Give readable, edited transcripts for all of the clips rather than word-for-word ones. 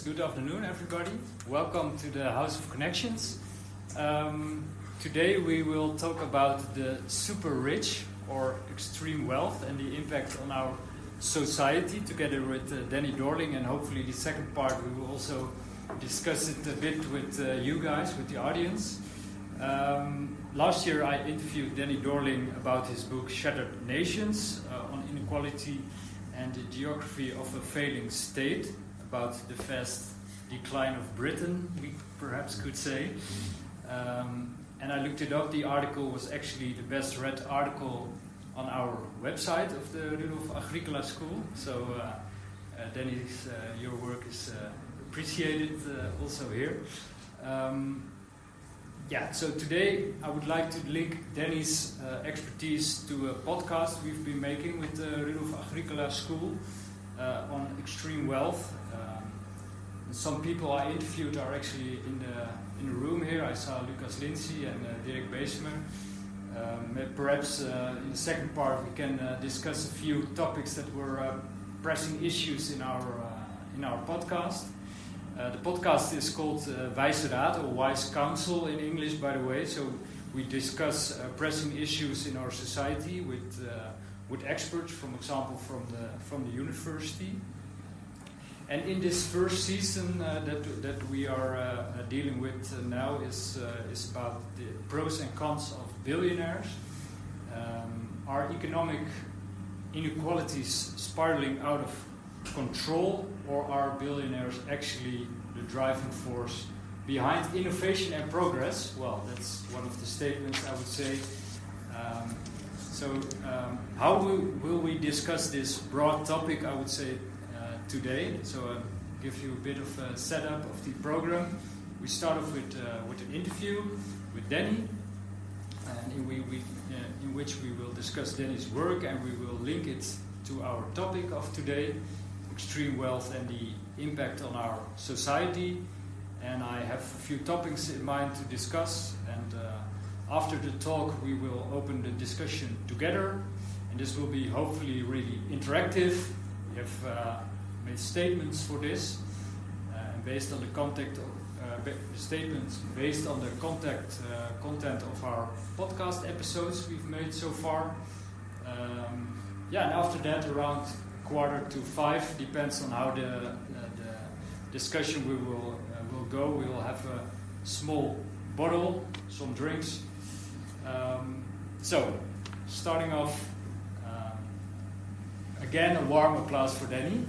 Good afternoon, everybody. Welcome to the House of Connections. Today we will talk about the super rich or extreme wealth and the impact on our society together with Danny Dorling, and hopefully the second part we will also discuss it a bit with you guys, with the audience. Last year I interviewed Danny Dorling about his book Shattered Nations on inequality and the geography of a failing state, about the fast decline of Britain, we perhaps could say. And I looked it up. The article was actually the best read article on our website of the Rudolf Agricola School. So Danny's, your work is appreciated also here. So today I would like to link Danny's expertise to a podcast we've been making with the Rudolf Agricola School on extreme wealth. Some people I interviewed are actually in the room here. I saw Lucas Lindsay and Dirk Beesmer. Perhaps in the second part we can discuss a few topics that were pressing issues in our podcast. The podcast is called Wijze Raad, or Wise Counsel in English, by the way. So we discuss pressing issues in our society with experts, for example, from the university. And in this first season that we are dealing with now is about the pros and cons of billionaires. Are economic inequalities spiraling out of control, or are billionaires actually the driving force behind innovation and progress? Well, that's one of the statements I would say. How will we discuss this broad topic, I would say, today? So I'll give you a bit of a setup of the program. We start off with an interview with Danny, and in which we will discuss Danny's work, and we will link it to our topic of today, extreme wealth and the impact on our society. And I have a few topics in mind to discuss, and after the talk we will open the discussion together, and this will be hopefully really interactive. We have made statements for this, and based on the statements based on the content of our podcast episodes we've made so far. And after that, around 4:45, depends on how the discussion will go. We will have a small bottle, some drinks. Starting off, again a warm applause for Danny.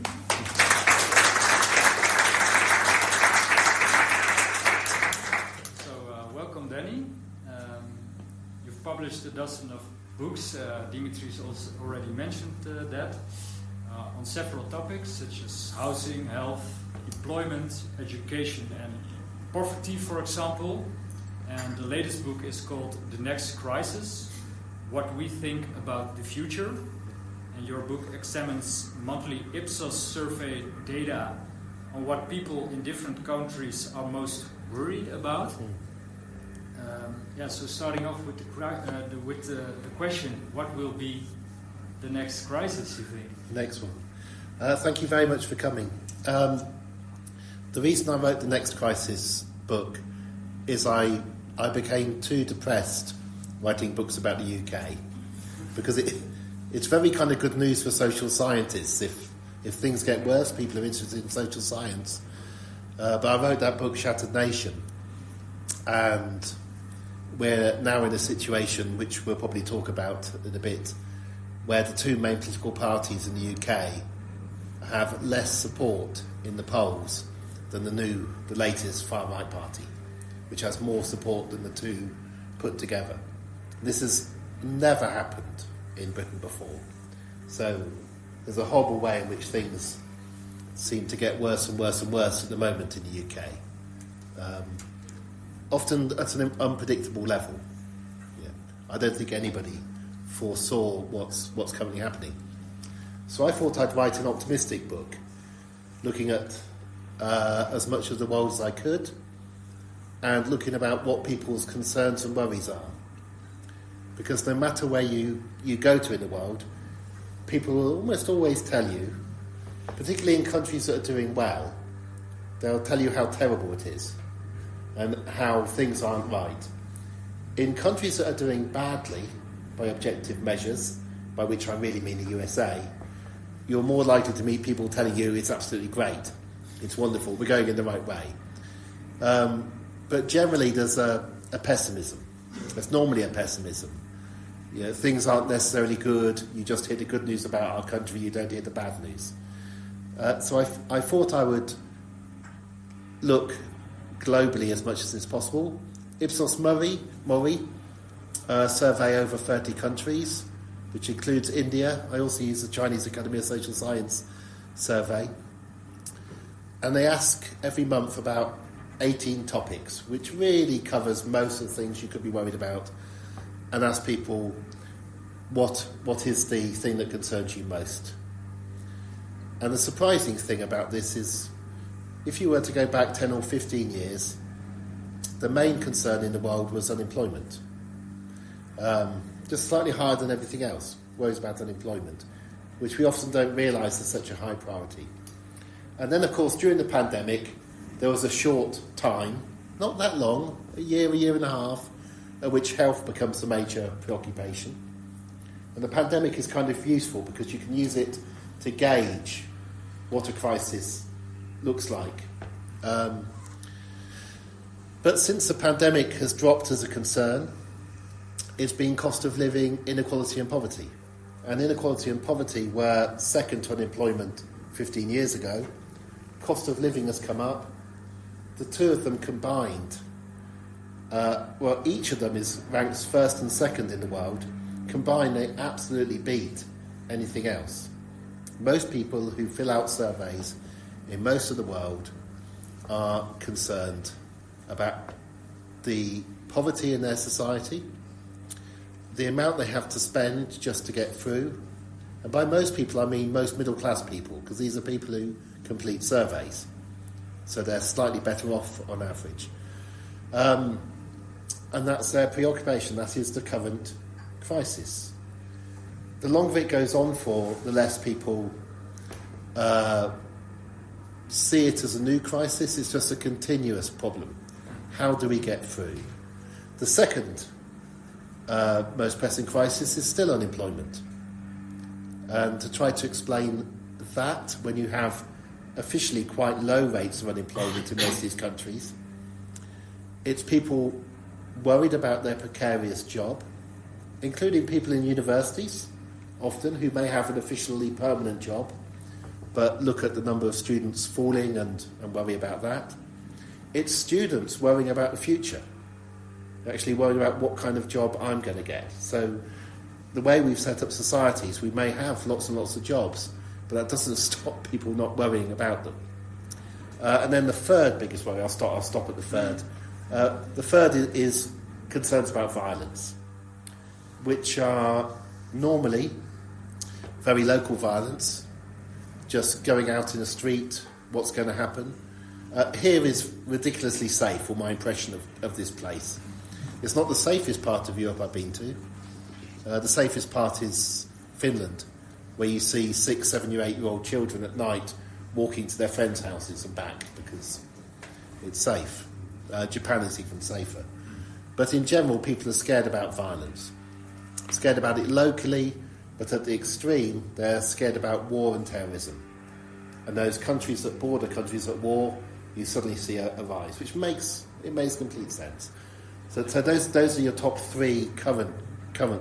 Welcome, Danny. You've published a dozen of books. Dimitri's also already mentioned that. On several topics such as housing, health, employment, education and poverty, for example. And the latest book is called The Next Crisis, What We Think About the Future. And your book examines monthly Ipsos survey data on what people in different countries are most worried about. So starting off with the question, what will be the next crisis, you think? Next one. Thank you very much for coming. The reason I wrote the Next Crisis book is I became too depressed writing books about the UK, because it's very kind of good news for social scientists. If things get worse, people are interested in social science. But I wrote that book, Shattered Nation, and we're now in a situation which we'll probably talk about in a bit, where the two main political parties in the UK have less support in the polls than the latest far-right party, which has more support than the two put together. This has never happened in Britain before. So there's a horrible way in which things seem to get worse and worse and worse at the moment in the UK. Often at an unpredictable level. Yeah. I don't think anybody foresaw what's currently happening. So I thought I'd write an optimistic book, looking at as much of the world as I could, and looking about what people's concerns and worries are. Because no matter where you go to in the world, people will almost always tell you, particularly in countries that are doing well, They'll tell you how terrible it is and how things aren't right. In countries that are doing badly by objective measures, by which I really mean the USA, you're more likely to meet people telling you it's absolutely great, it's wonderful, we're going in the right way. But generally there's a pessimism. There's normally a pessimism. You know, things aren't necessarily good, you just hear the good news about our country, you don't hear the bad news. So I thought I would look globally as much as is possible. Ipsos Mori survey over 30 countries, which includes India. I also use the Chinese Academy of Social Science survey. And they ask every month about 18 topics, which really covers most of the things you could be worried about, and ask people what is the thing that concerns you most. And the surprising thing about this is, if you were to go back 10 or 15 years, the main concern in the world was unemployment. Just slightly higher than everything else, worries about unemployment, which we often don't realise is such a high priority. And then, of course, during the pandemic, there was a short time, not that long, a year and a half, at which health becomes a major preoccupation. And the pandemic is kind of useful because you can use it to gauge what a crisis looks like. But since the pandemic has dropped as a concern, it's been cost of living, inequality and poverty. And inequality and poverty were second to unemployment 15 years ago. Cost of living has come up. The two of them combined, each of them ranks first and second in the world. Combined, they absolutely beat anything else. Most people who fill out surveys in most of the world are concerned about the poverty in their society, the amount they have to spend just to get through. And by most people, I mean most middle-class people, because these are people who complete surveys. So they're slightly better off on average. And that's their preoccupation. That is the current crisis. The longer it goes on for, the less people see it as a new crisis. It's just a continuous problem. How do we get through? The second most pressing crisis is still unemployment. And to try to explain that, when you have officially quite low rates of unemployment in most of these countries, it's people worried about their precarious job, including people in universities, often, who may have an officially permanent job, but look at the number of students falling and worry about that. It's students worrying about the future, actually worrying about what kind of job I'm going to get. So the way we've set up societies, we may have lots and lots of jobs, but that doesn't stop people not worrying about them. And then the third biggest worry, I'll stop at the third. The third is concerns about violence, which are normally very local violence, just going out in the street, what's going to happen. Here is ridiculously safe, or my impression of this place. It's not the safest part of Europe I've been to. The safest part is Finland, where you see 6, 7, 8-year-old children at night walking to their friends' houses and back because it's safe. Japan is even safer. But in general, people are scared about violence. Scared about it locally, but at the extreme, they're scared about war and terrorism. And those countries that border countries at war, you suddenly see a rise, which makes complete sense. So those are your top three current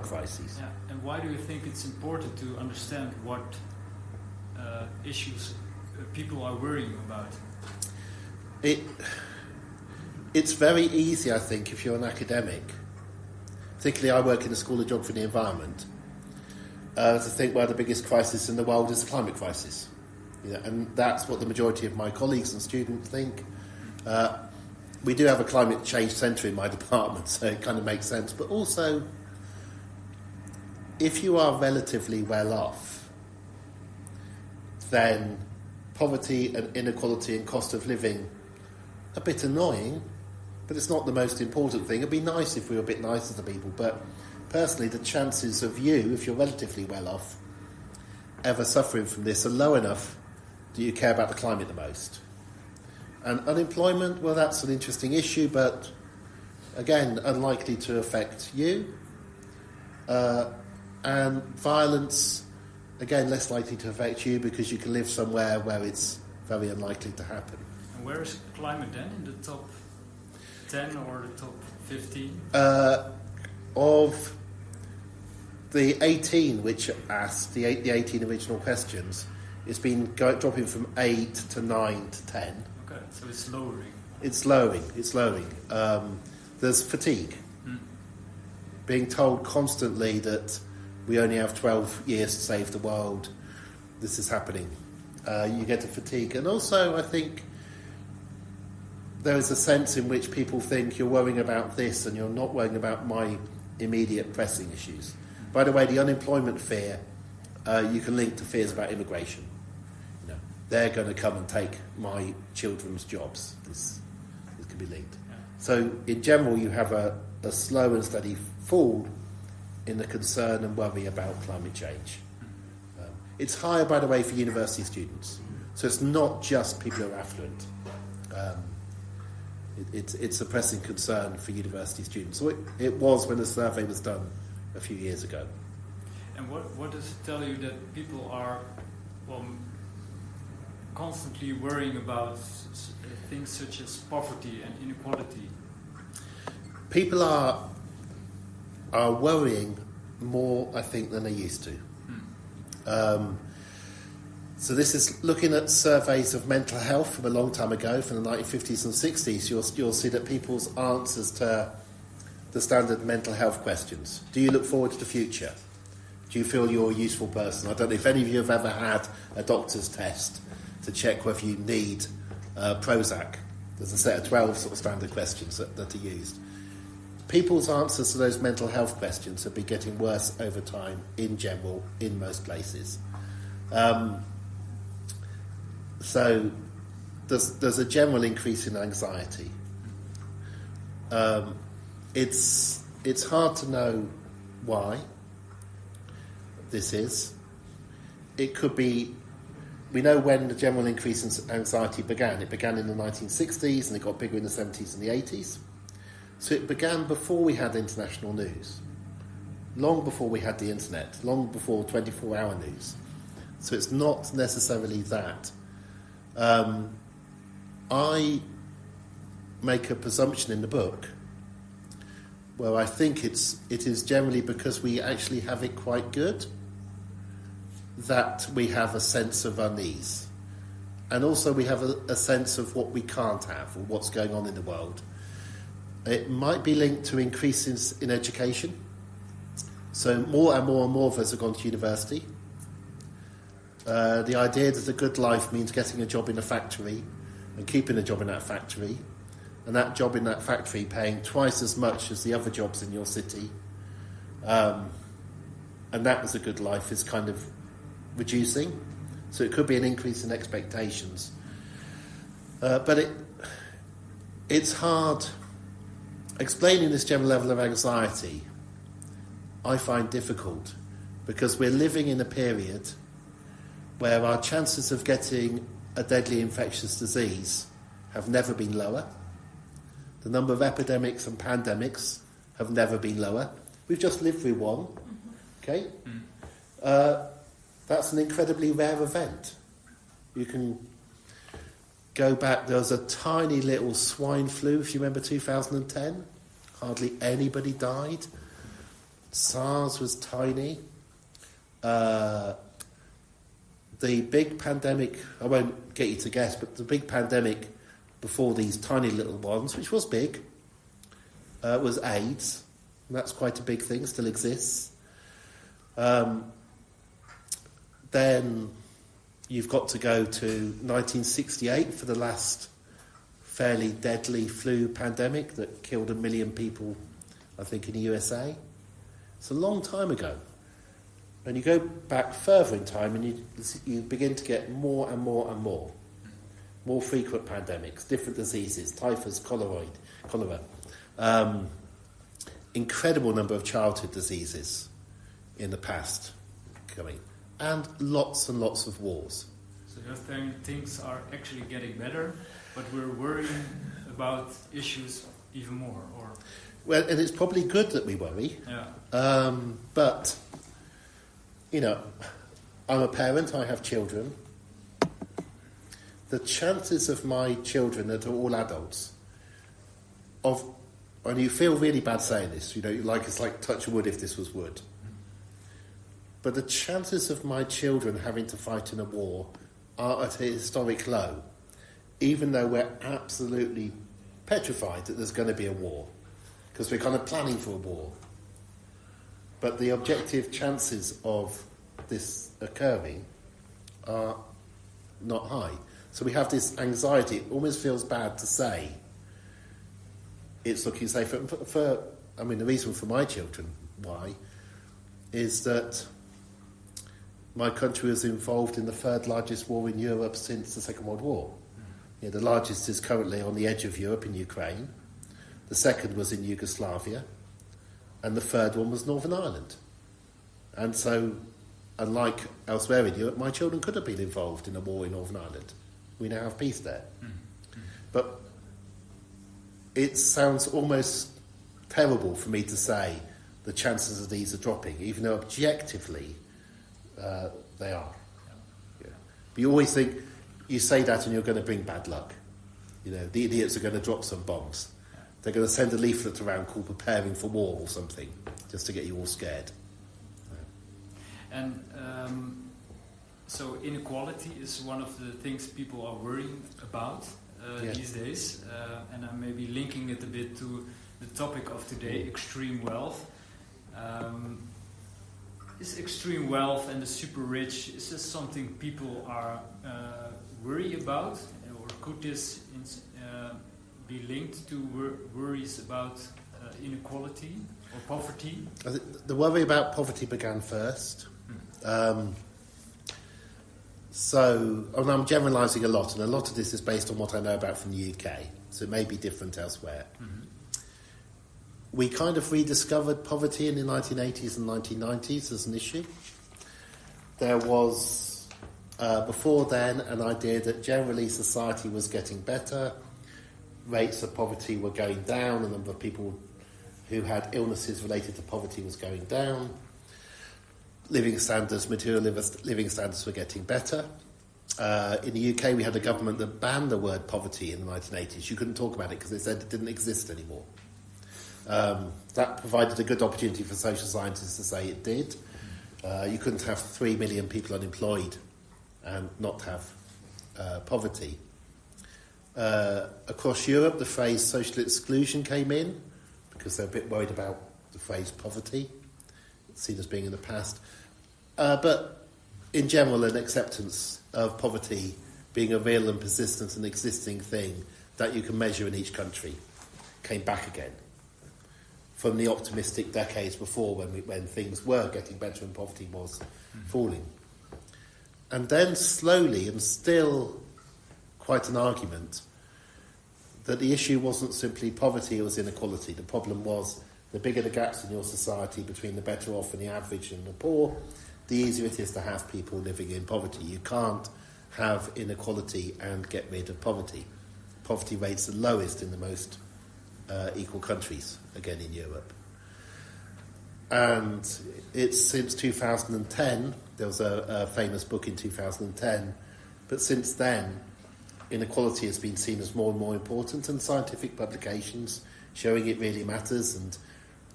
crises. Yeah. And why do you think it's important to understand what issues people are worrying about? It's very easy, I think, if you're an academic, particularly I work in the School of Geography and the Environment, to think, well, the biggest crisis in the world is the climate crisis. You know, and that's what the majority of my colleagues and students think. We do have a climate change centre in my department, so it kind of makes sense. But also, if you are relatively well off, then poverty and inequality and cost of living, a bit annoying, but it's not the most important thing. It'd be nice if we were a bit nicer to people, but personally the chances of you, if you're relatively well off, ever suffering from this are low enough that you care about the climate the most. And unemployment, well, that's an interesting issue, but again, unlikely to affect you. And violence, again, less likely to affect you because you can live somewhere where it's very unlikely to happen. And where is climate then, in the top 10 or the top 15? Of the 18 which asked, the 18 original questions, it's been dropping from 8 to 9 to 10. Okay, so it's lowering. It's lowering. There's fatigue. Being told constantly that we only have 12 years to save the world, this is happening. You get a fatigue. And also, I think there is a sense in which people think you're worrying about this and you're not worrying about my immediate pressing issues. By the way, the unemployment fear, you can link to fears about immigration. You know, they're going to come and take my children's jobs. This can be linked. Yeah. So, in general, you have a slow and steady fall in the concern and worry about climate change. It's higher, by the way, for university students. So it's not just people who are affluent. It's a pressing concern for university students. So it was when the survey was done a few years ago. And what does it tell you that people are constantly worrying about things such as poverty and inequality? People are worrying more, I think, than they used to. So this is looking at surveys of mental health from a long time ago, from the 1950s and 60s. You'll see that people's answers to the standard mental health questions. Do you look forward to the future? Do you feel you're a useful person? I don't know if any of you have ever had a doctor's test to check whether you need Prozac. There's a set of 12 sort of standard questions that are used. People's answers to those mental health questions have been getting worse over time, in general, in most places. So there's a general increase in anxiety. It's hard to know why this is. It could be, we know when the general increase in anxiety began. It began in the 1960s and it got bigger in the 70s and the 80s. So it began before we had international news, long before we had the internet, long before 24-hour news. So it's not necessarily that. I make a presumption in the book where I think it is generally because we actually have it quite good that we have a sense of unease. And also we have a sense of what we can't have or what's going on in the world. It might be linked to increases in education. So more and more and more of us have gone to university. The idea that a good life means getting a job in a factory and keeping a job in that factory, and that job in that factory paying twice as much as the other jobs in your city, and that was a good life, is kind of reducing. So it could be an increase in expectations. But it's hard. Explaining this general level of anxiety, I find difficult, because we're living in a period where our chances of getting a deadly infectious disease have never been lower. The number of epidemics and pandemics have never been lower. We've just lived through one, okay? That's an incredibly rare event. You can go back, there was a tiny little swine flu, if you remember 2010. Hardly anybody died. SARS was tiny. The big pandemic, I won't get you to guess, but the big pandemic before these tiny little ones, which was big, was AIDS. And that's quite a big thing, still exists. Then you've got to go to 1968 for the last fairly deadly flu pandemic that killed 1 million people, I think, in the USA. It's a long time ago. And you go back further in time and you begin to get more and more and more frequent pandemics, different diseases, typhus, cholera, incredible number of childhood diseases in the past coming, and lots of wars. So So you're saying things are actually getting better, but we're worrying about issues even more, or? Well, and it's probably good that we worry. Yeah. But, you know, I'm a parent, I have children. The chances of my children that are all adults, and you feel really bad saying this, you know, like it's like touch wood if this was wood. But the chances of my children having to fight in a war are at a historic low, even though we're absolutely petrified that there's going to be a war, because we're kind of planning for a war. But the objective chances of this occurring are not high. So we have this anxiety. It almost feels bad to say it's looking safe. I mean, the reason for my children, why, is that my country was involved in the third largest war in Europe since the Second World War. You know, the largest is currently on the edge of Europe in Ukraine. The second was in Yugoslavia. And the third one was Northern Ireland. And so, unlike elsewhere in Europe, my children could have been involved in a war in Northern Ireland. We now have peace there. But it sounds almost terrible for me to say the chances of these are dropping, even though objectively they are. Yeah. But you always think, you say that and you're going to bring bad luck. You know, the idiots are going to drop some bombs. They're going to send a leaflet around called Preparing for War or something, just to get you all scared. And so inequality is one of the things people are worrying about these days. And I'm maybe linking it a bit to the topic of today, extreme wealth. Is extreme wealth and the super rich, is this something people are worried about? Or could this be linked to worries about inequality or poverty? I think the worry about poverty began first. I'm generalising a lot, and a lot of this is based on what I know about from the UK, so it may be different elsewhere. Mm-hmm. We kind of rediscovered poverty in the 1980s and 1990s as an issue. There was, before then, an idea that generally society was getting better, rates of poverty were going down, the number of people who had illnesses related to poverty was going down, material living standards were getting better. In the UK, we had a government that banned the word poverty in the 1980s. You couldn't talk about it because they said it didn't exist anymore. That provided a good opportunity for social scientists to say it did. You couldn't have 3 million people unemployed and not have poverty. Across Europe, the phrase social exclusion came in because they're a bit worried about the phrase poverty. It's seen as being in the past. But in general, an acceptance of poverty being a real and persistent and existing thing that you can measure in each country came back again from the optimistic decades before when things were getting better and poverty was falling. And then slowly, and still quite an argument, that the issue wasn't simply poverty, it was inequality. The problem was the bigger the gaps in your society between the better off and the average and the poor, the easier it is to have people living in poverty. You can't have inequality and get rid of poverty. Poverty rates are lowest in the most equal countries, again in Europe. And it's since 2010, there was a famous book in 2010, but since then, inequality has been seen as more and more important, and scientific publications showing it really matters, and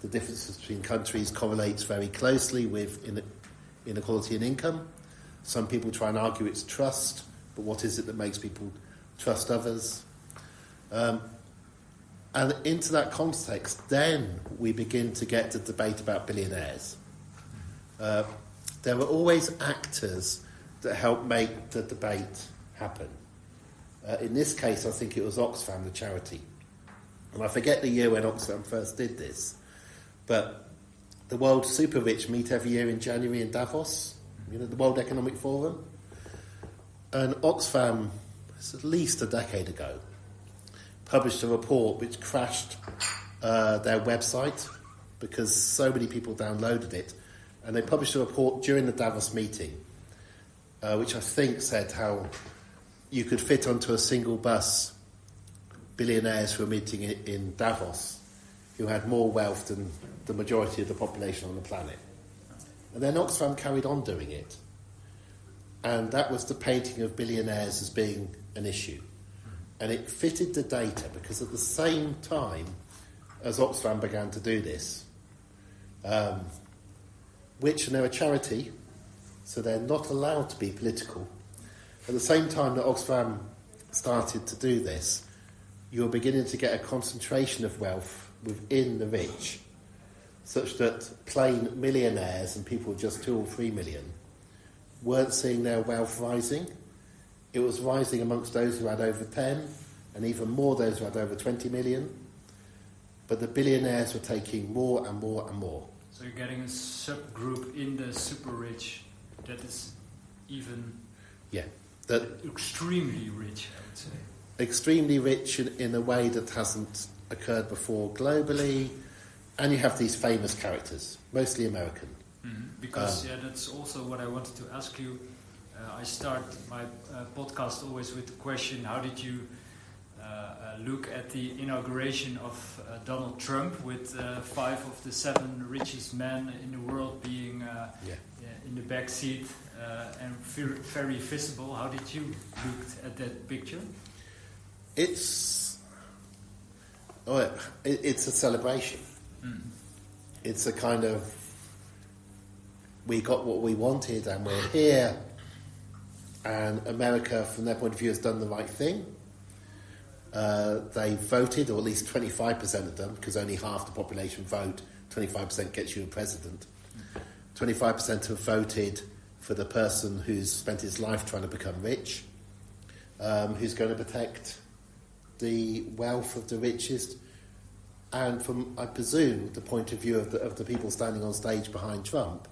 the differences between countries correlates very closely with inequality in income. Some people try and argue it's trust, but what is it that makes people trust others? And into that context, then we begin to get the debate about billionaires. There are always actors that help make the debate happen. In this case, I think it was Oxfam, the charity. And I forget the year when Oxfam first did this, but the world super rich meet every year in January in Davos, the World Economic Forum. And Oxfam, it's at least a decade ago, published a report which crashed their website because so many people downloaded it. And they published a report during the Davos meeting which I think said how you could fit onto a single bus billionaires who were meeting in Davos who had more wealth than the majority of the population on the planet. And then Oxfam carried on doing it. And that was the painting of billionaires as being an issue. And it fitted the data because at the same time as Oxfam began to do this, which, and they're a charity, so they're not allowed to be political. At the same time that Oxfam started to do this, you're beginning to get a concentration of wealth within the rich, such that plain millionaires and people with just 2 or 3 million weren't seeing their wealth rising. It was rising amongst those who had over 10, and even more those who had over 20 million. But the billionaires were taking more and more and more. So you're getting a subgroup in the super rich that is even extremely rich, I would say. Extremely rich in a way that hasn't occurred before globally. And you have these famous characters, mostly American. Mm-hmm. Because that's also what I wanted to ask you. I start my podcast always with the question, how did you look at the inauguration of Donald Trump with 5 of the 7 richest men in the world being in the back seat and very visible? How did you look at that picture? It's a celebration. Mm. It's a kind of, we got what we wanted and we're here, and America from their point of view has done the right thing. They voted, or at least 25% of them, because only half the population vote, 25% gets you a president. 25% have voted for the person who's spent his life trying to become rich, who's going to protect the wealth of the richest. And from, I presume, the point of view of the people standing on stage behind Trump,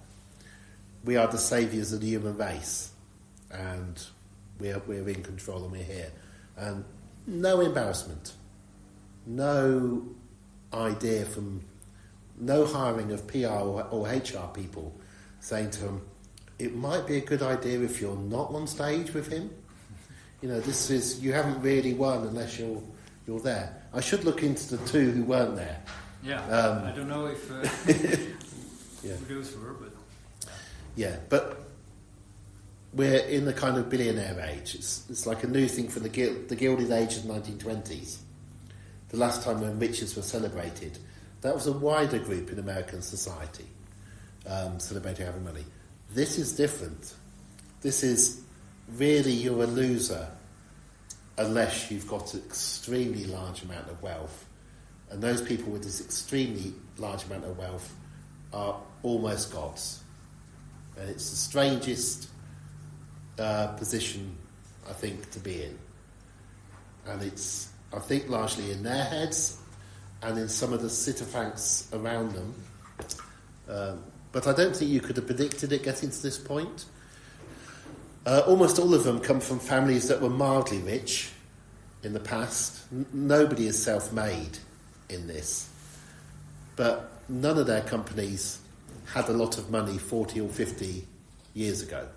we are the saviours of the human race, and we're in control and we're here. And no embarrassment, no idea from, no hiring of PR or HR people saying to them, it might be a good idea if you're not on stage with him. You know, this is, you haven't really won unless you're there. I should look into the 2 who weren't there. Yeah, I don't know if who those were, but... Yeah, but we're in the kind of billionaire age. It's like a new thing from the Gilded Age of the 1920s. The last time when riches were celebrated. That was a wider group in American society, celebrating having money. This is different. This is really, you're a loser unless you've got an extremely large amount of wealth. And those people with this extremely large amount of wealth are almost gods. And it's the strangest position, I think, to be in. And it's, I think, largely in their heads and in some of the sycophants around them. But I don't think you could have predicted it getting to this point. Almost all of them come from families that were mildly rich in the past. Nobody is self-made in this. But none of their companies had a lot of money 40 or 50 years ago.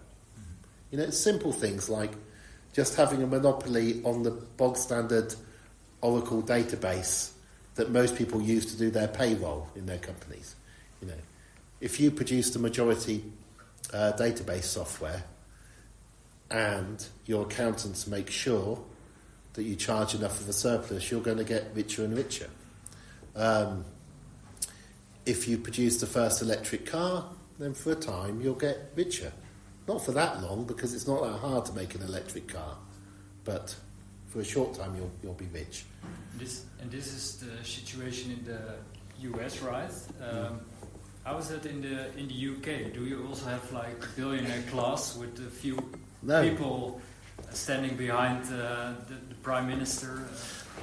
You know, it's simple things like just having a monopoly on the bog standard Oracle database that most people use to do their payroll in their companies. You know, if you produce the majority database software and your accountants make sure that you charge enough of a surplus, you're going to get richer and richer. If you produce the first electric car, then for a time you'll get richer. Not for that long, because it's not that hard to make an electric car, but for a short time you'll be rich. This is the situation in the US, right? How is that in the UK? Do you also have like a billionaire class with a few people standing behind the Prime Minister?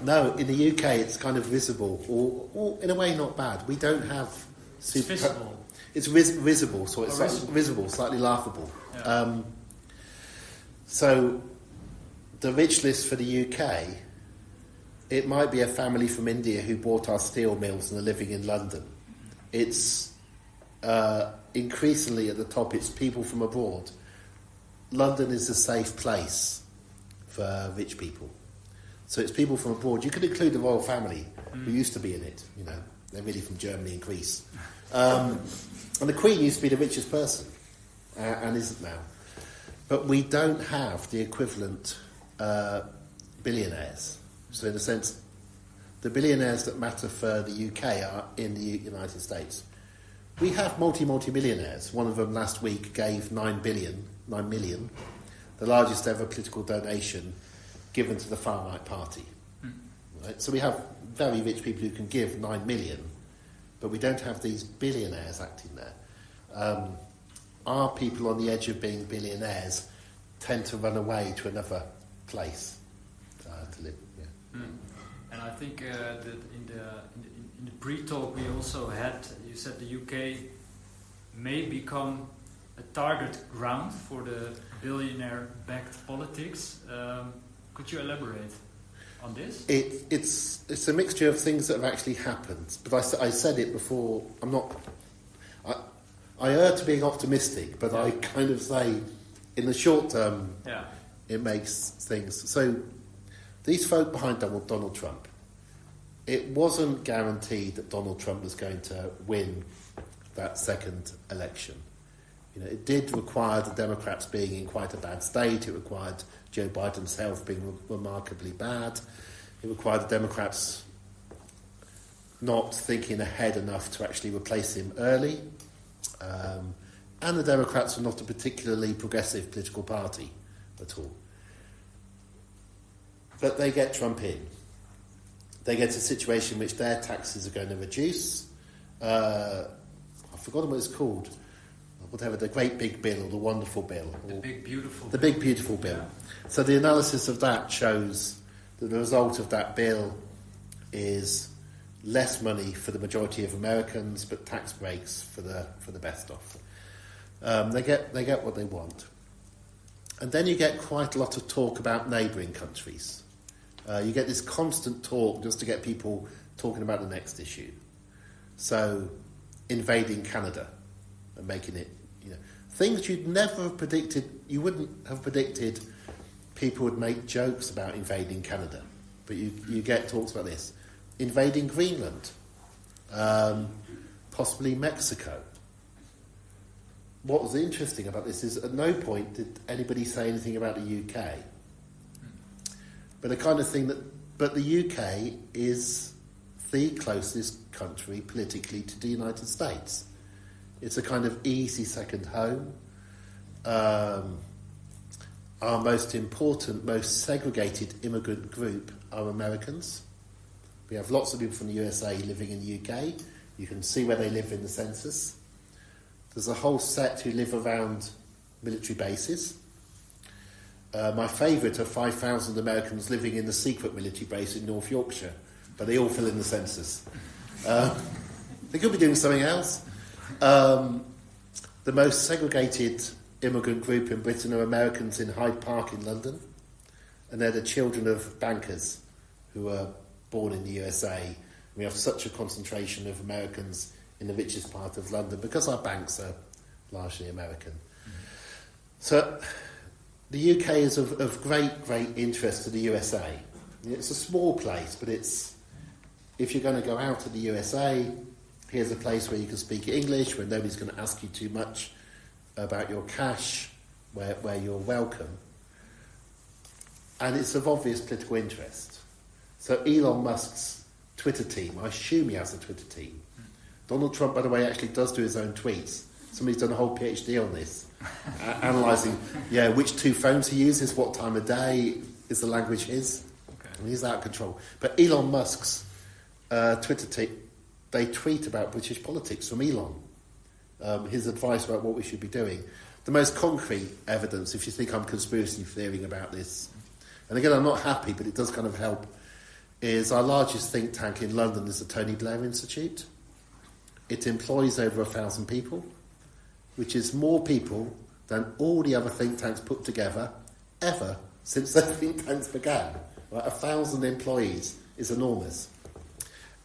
No, in the UK it's kind of visible, or in a way not bad. We don't have... It's visible. It's visible, so it's visible, slightly laughable. Yeah. So the rich list for the UK, it might be a family from India who bought our steel mills and are living in London. It's increasingly at the top, it's people from abroad London is a safe place for rich people. So it's people from abroad. You could include the royal family who used to be in it. You know, they're really from Germany and Greece. And the Queen used to be the richest person, and isn't now. But we don't have the equivalent billionaires. So in a sense, the billionaires that matter for the UK are in the United States. We have multi-millionaires. One of them last week gave 9 million, the largest ever political donation given to the far-right party. Right? So we have very rich people who can give 9 million, but we don't have these billionaires acting there. Our people on the edge of being billionaires tend to run away to another place to live. Yeah. And I think that in the pre-talk we also had, you said the UK may become a target ground for the billionaire-backed politics. Could you elaborate on this? It's a mixture of things that have actually happened. But I said it before. I err to being optimistic, but I kind of say, in the short term, it makes things. So these folk behind Donald Trump, it wasn't guaranteed that Donald Trump was going to win that second election. You know, it did require the Democrats being in quite a bad state. It required Joe Biden's health being remarkably bad. It required the Democrats not thinking ahead enough to actually replace him early. And the Democrats were not a particularly progressive political party at all. But they get Trump in. They get a situation in which their taxes are going to reduce. I've forgotten what it's called. Whatever, the great big bill or the wonderful bill. The big beautiful bill. The big beautiful bill. Yeah. So the analysis of that shows that the result of that bill is less money for the majority of Americans, but tax breaks for the best off. They get what they want. And then you get quite a lot of talk about neighbouring countries. You get this constant talk just to get people talking about the next issue. So, invading Canada and making it, things you'd never have predicted. You wouldn't have predicted people would make jokes about invading Canada, but you get talks about this. Invading Greenland, possibly Mexico. What was interesting about this is at no point did anybody say anything about the UK. But the kind of thing but the UK is the closest country politically to the United States. It's a kind of easy second home. Our most important, most segregated immigrant group are Americans. We have lots of people from the USA living in the UK. You can see where they live in the census. There's a whole set who live around military bases. My favourite are 5,000 Americans living in the secret military base in North Yorkshire, but they all fill in the census. They could be doing something else. The most segregated immigrant group in Britain are Americans in Hyde Park in London, and they're the children of bankers who were born in the USA. We have such a concentration of Americans in the richest part of London because our banks are largely American. So the UK is of great interest to the USA. It's a small place, but if you're going to go out to the USA, here's a place where you can speak English, where nobody's going to ask you too much about your cash, where you're welcome. And it's of obvious political interest. So Elon Musk's Twitter team, I assume he has a Twitter team. Donald Trump, by the way, actually does do his own tweets. Somebody's done a whole PhD on this, analysing which two phones he uses, what time of day, is the language his. Okay. And he's out of control. But Elon Musk's Twitter team, they tweet about British politics from Elon, his advice about what we should be doing. The most concrete evidence, if you think I'm conspiracy theorying about this, and again, I'm not happy, but it does kind of help, is our largest think tank in London is the Tony Blair Institute. It employs over 1,000 people, which is more people than all the other think tanks put together ever since those think tanks began. Right? 1,000 employees is enormous.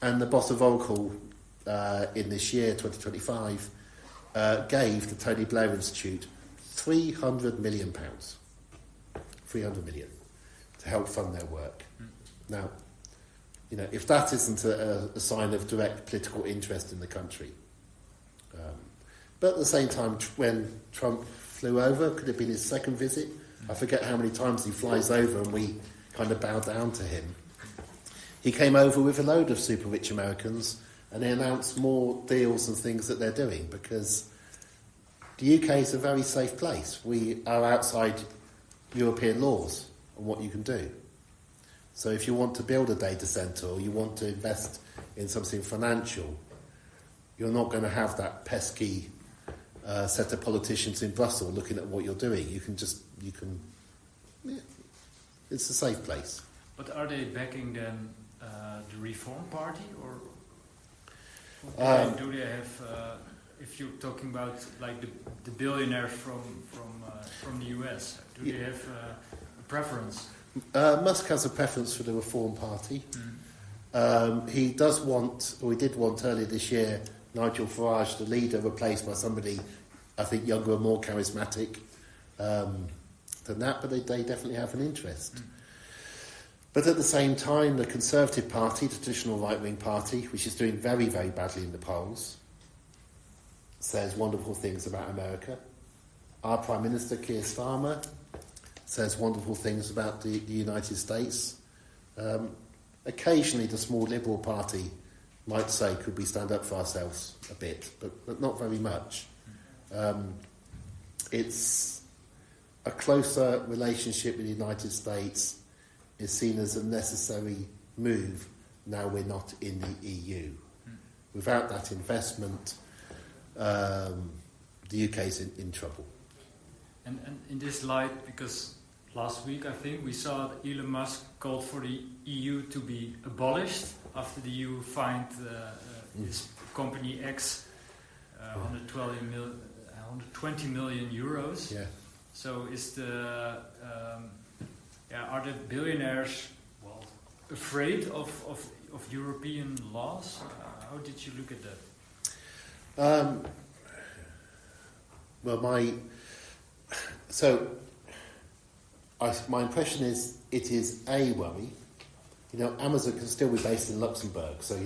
And the boss of Oracle in this year, 2025, gave the Tony Blair Institute £300 million. 300 million to help fund their work. Now, if that isn't a sign of direct political interest in the country. But at the same time, when Trump flew over, could it have been his second visit? I forget how many times he flies over and we kind of bow down to him. He came over with a load of super rich Americans and they announced more deals and things that they're doing because the UK is a very safe place. We are outside European laws on what you can do. So if you want to build a data centre or you want to invest in something financial, you're not going to have that pesky set of politicians in Brussels looking at what you're doing. It's a safe place. But are they backing then the Reform Party, or do they have? If you're talking about like the billionaires from the US, do they have a preference? Musk has a preference for the Reform Party. He does want, or he did want earlier this year, Nigel Farage, the leader, replaced by somebody, I think, younger and more charismatic than that, but they definitely have an interest. But at the same time, the Conservative Party, the traditional right-wing party, which is doing very, very badly in the polls, says wonderful things about America. Our Prime Minister, Keir Starmer, says wonderful things about the United States. Occasionally, the small Liberal Party might say, could we stand up for ourselves a bit, but not very much. It's a closer relationship with the United States is seen as a necessary move now we're not in the EU. Without that investment, the UK is in trouble. And in this light, because last week I think we saw that Elon Musk called for the EU to be abolished after the EU fined his company X 120 million euros. Yeah. So is are the billionaires afraid of European laws? How did you look at that? My impression is it is a worry. Amazon can still be based in Luxembourg, so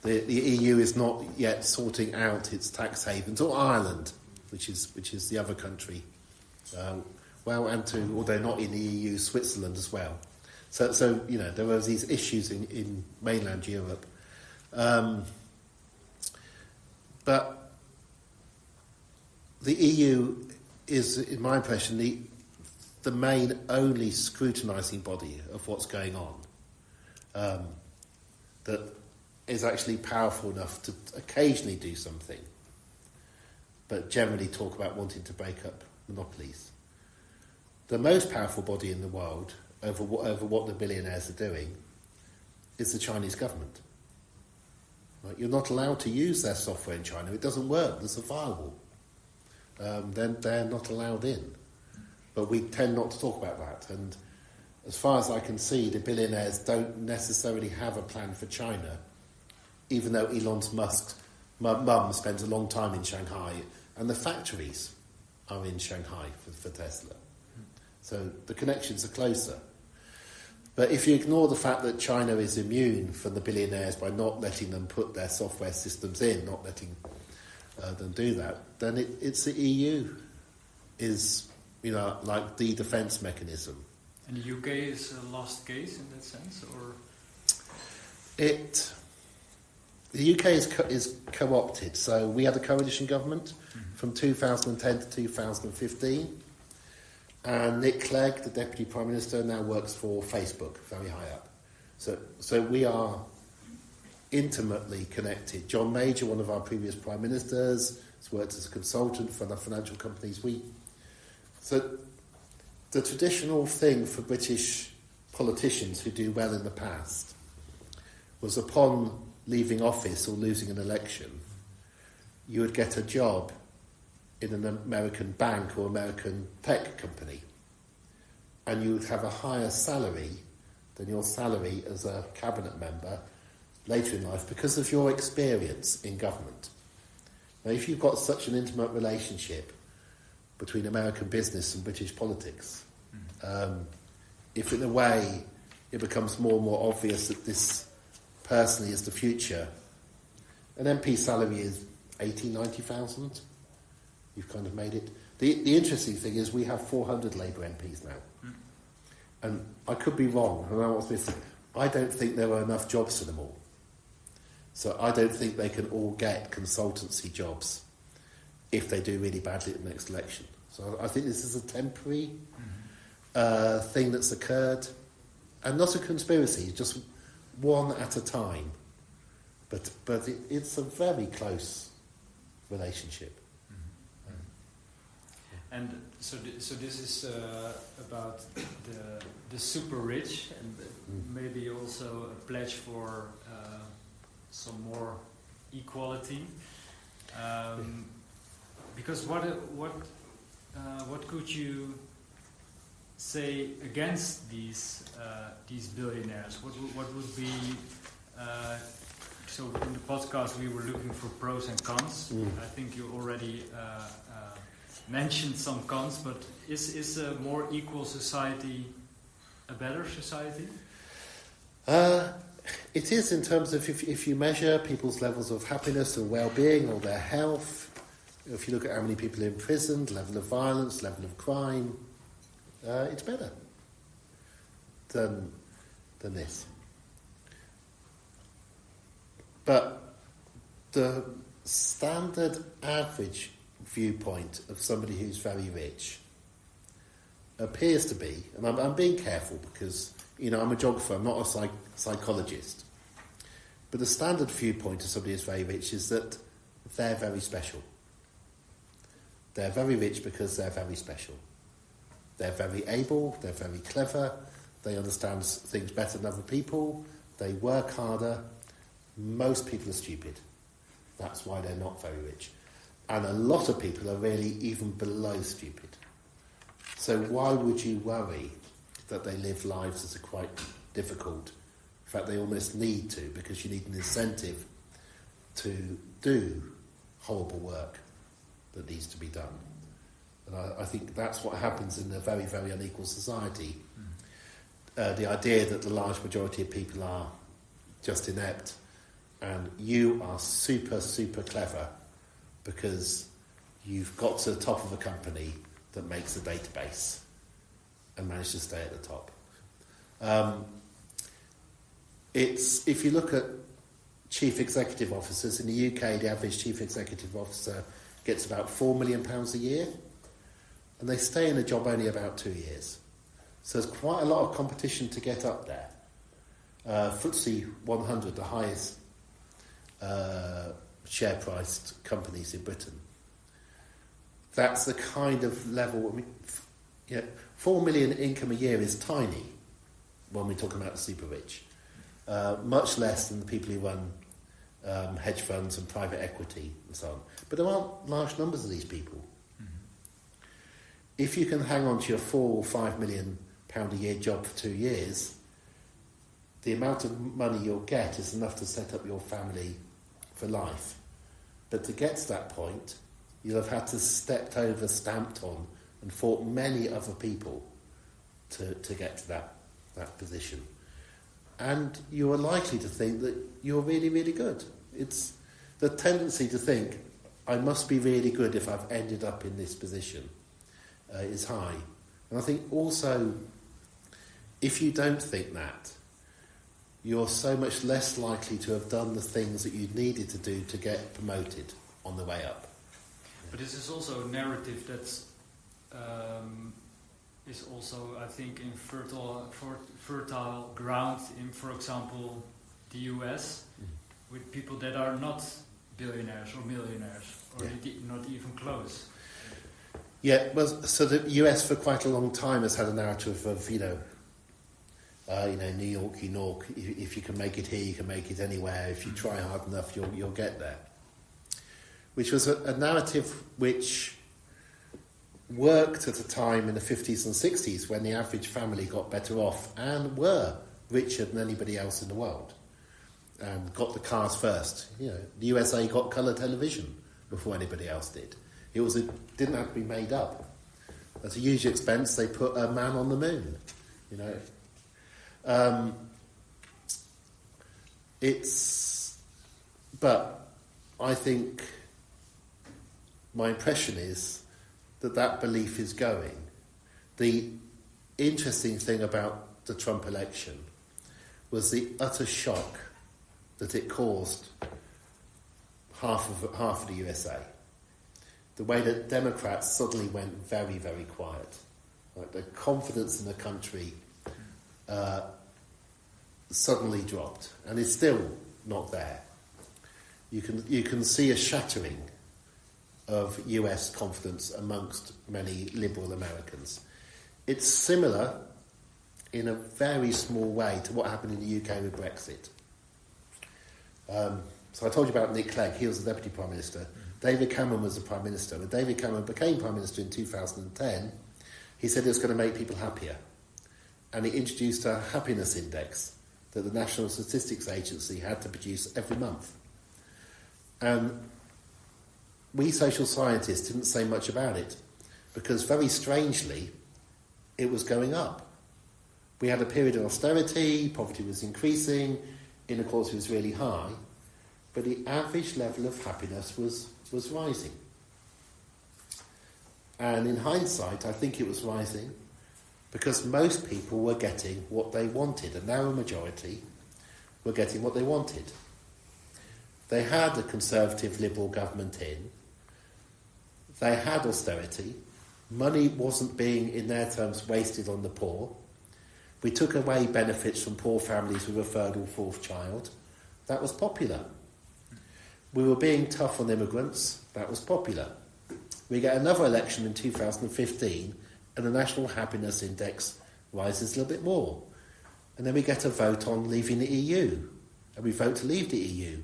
the EU is not yet sorting out its tax havens, or Ireland, which is the other country. Although not in the EU, Switzerland as well. So there are these issues in mainland Europe. But the EU is, in my impression, the main only scrutinising body of what's going on that is actually powerful enough to occasionally do something, but generally talk about wanting to break up monopolies. The most powerful body in the world over what the billionaires are doing is the Chinese government. Right? You're not allowed to use their software in China. It doesn't work. There's a firewall. Then they're not allowed in. But we tend not to talk about that. And as far as I can see, the billionaires don't necessarily have a plan for China, even though Elon Musk's mum spends a long time in Shanghai, and the factories are in Shanghai for Tesla. So the connections are closer. But if you ignore the fact that China is immune from the billionaires by not letting them put their software systems in, not letting them do that, then it's the EU is, like the defence mechanism. And the UK is a lost case in that sense, or? The UK is co-opted. So we had a coalition government from 2010 to 2015. And Nick Clegg, the Deputy Prime Minister, now works for Facebook, very high up. So we are intimately connected. John Major, one of our previous Prime Ministers, has worked as a consultant for the financial companies. So the traditional thing for British politicians who do well in the past was upon leaving office or losing an election, you would get a job in an American bank or American tech company, and you would have a higher salary than your salary as a cabinet member later in life because of your experience in government. Now, if you've got such an intimate relationship, between American business and British politics. If in a way it becomes more and more obvious that this personally is the future, an MP salary is 80, 90,000. You've kind of made it. The interesting thing is we have 400 Labour MPs now. And I could be wrong, and I don't think there are enough jobs for them all. So I don't think they can all get consultancy jobs if they do really badly at the next election. So I think this is a temporary thing that's occurred, and not a conspiracy, just one at a time. But it's a very close relationship. And so this is about the super rich, and maybe also a pledge for some more equality. Because what could you say against these billionaires? What would be so in the podcast we were looking for pros and cons. I think you already mentioned some cons, but is a more equal society a better society? It is, in terms of if you measure people's levels of happiness and well-being or their health, if you look at how many people are imprisoned, level of violence, level of crime, it's better than this. But the standard average viewpoint of somebody who's very rich appears to be, and I'm being careful because, I'm a geographer, I'm not a psychologist, but the standard viewpoint of somebody who's very rich is that they're very special. They're very rich because they're very special. They're very able, they're very clever, they understand things better than other people, they work harder. Most people are stupid. That's why they're not very rich. And a lot of people are really even below stupid. So why would you worry that they live lives that are quite difficult? In fact, they almost need to, because you need an incentive to do horrible work that needs to be done. And I think that's what happens in a very, very unequal society. The idea that the large majority of people are just inept, and you are super, super clever because you've got to the top of a company that makes a database and managed to stay at the top. If you look at chief executive officers, in the UK, the average chief executive officer gets about £4 million a year, and they stay in a job only about 2 years. So there's quite a lot of competition to get up there. FTSE 100, the highest share-priced companies in Britain. That's the kind of level. 4 million income a year is tiny when we're talking about the super rich. Much less than the people who run hedge funds and private equity and so on. But there aren't large numbers of these people. If you can hang on to your £4 or £5 million a year job for 2 years, the amount of money you'll get is enough to set up your family for life. But to get to that point, you'll have had to stepped over, stamped on, and fought many other people to get to that position. And you are likely to think that you're really, really good. It's the tendency to think, I must be really good if I've ended up in this position, is high. And I think also, if you don't think that, you're so much less likely to have done the things that you needed to do to get promoted on the way up. But this is also a narrative that's is also, I think, in fertile ground in, for example, the US, with people that are not billionaires or millionaires, or not even close. Yeah, well, so the US for quite a long time has had a narrative of, New York, if you can make it here, you can make it anywhere. If you try hard enough, you'll get there. Which was a narrative which worked at a time in the 50s and 60s when the average family got better off and were richer than anybody else in the world. And got the cars first. The USA got colour television before anybody else did. It didn't have to be made up. At a huge expense, they put a man on the moon. You know, but I think my impression is that belief is going. The interesting thing about the Trump election was the utter shock that it caused half of the USA. The way that Democrats suddenly went very, very quiet. Like the confidence in the country suddenly dropped, and is still not there. You can see a shattering of US confidence amongst many liberal Americans. It's similar in a very small way to what happened in the UK with Brexit. So I told you about Nick Clegg. He was the Deputy Prime Minister. David Cameron was the Prime Minister. When David Cameron became Prime Minister in 2010, he said it was going to make people happier. And he introduced a happiness index that the National Statistics Agency had to produce every month. And we social scientists didn't say much about it because, very strangely, it was going up. We had a period of austerity, poverty was increasing, inequality was really high, but the average level of happiness was rising. And in hindsight, I think it was rising because most people were getting what they wanted. A narrow majority were getting what they wanted. They had a conservative liberal government in. They had austerity. Money wasn't being, in their terms, wasted on the poor. We took away benefits from poor families with a third or fourth child. That was popular. We were being tough on immigrants. That was popular. We get another election in 2015 and the National Happiness Index rises a little bit more. And then we get a vote on leaving the EU. And we vote to leave the EU.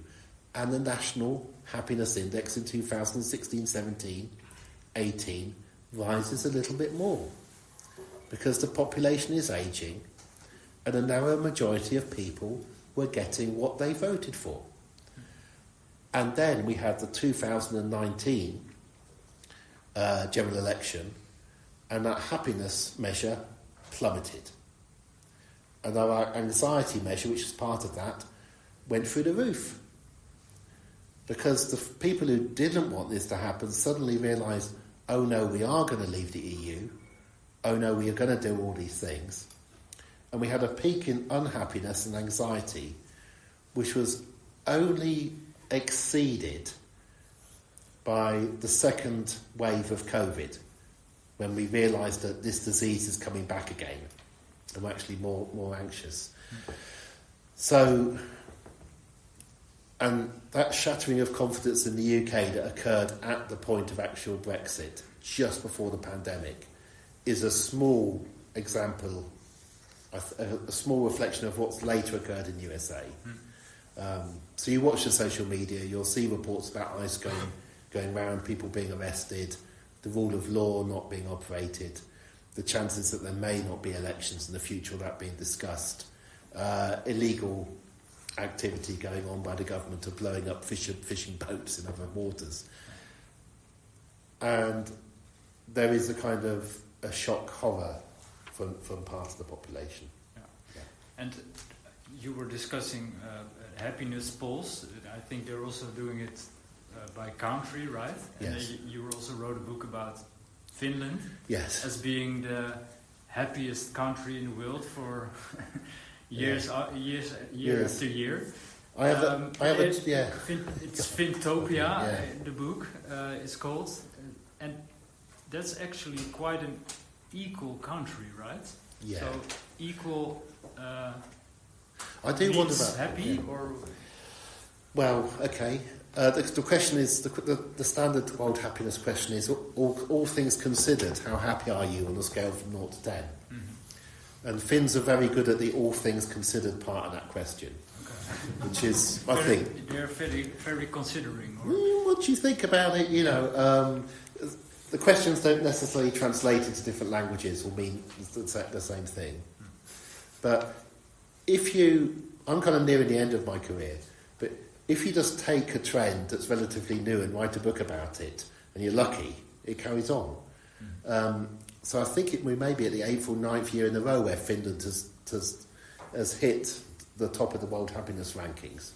And the National Happiness Index in 2016, 17, 18 rises a little bit more. Because the population is ageing and a narrow majority of people were getting what they voted for. And then we had the 2019 general election, and that happiness measure plummeted. And our anxiety measure, which is part of that, went through the roof. Because the people who didn't want this to happen suddenly realised, oh no, we are going to leave the EU. Oh no, we are going to do all these things. And we had a peak in unhappiness and anxiety, which was only exceeded by the second wave of COVID, when we realised that this disease is coming back again, and we're actually more anxious. So, and that shattering of confidence in the UK that occurred at the point of actual Brexit, just before the pandemic, is a small example, a small reflection of what's later occurred in the USA. So you watch the social media, you'll see reports about ICE going around, people being arrested, the rule of law not being operated, the chances that there may not be elections in the future without being discussed, illegal activity going on by the government of blowing up fishing boats in other waters. And there is a kind of a shock horror from part of the population. Yeah. And you were discussing happiness polls. I think they're also doing it by country, right? Yes. And you also wrote a book about Finland. Yes. As being the happiest country in the world for year after year. It's Fintopia, the book is called, and that's actually quite an equal country, right? Yeah. So equal. I do wonder about happy or. Well, okay. The question is the standard world happiness question is all things considered. How happy are you on a scale from 0 to 10? Mm-hmm. And Finns are very good at the all things considered part of that question, which is I think they're very very considering. What do you think about it? You know, the questions don't necessarily translate into different languages or mean the same thing. But I'm kind of nearing the end of my career, but if you just take a trend that's relatively new and write a book about it, and you're lucky, it carries on. So I think we may be at the 8th or 9th year in a row where Finland has hit the top of the World Happiness Rankings.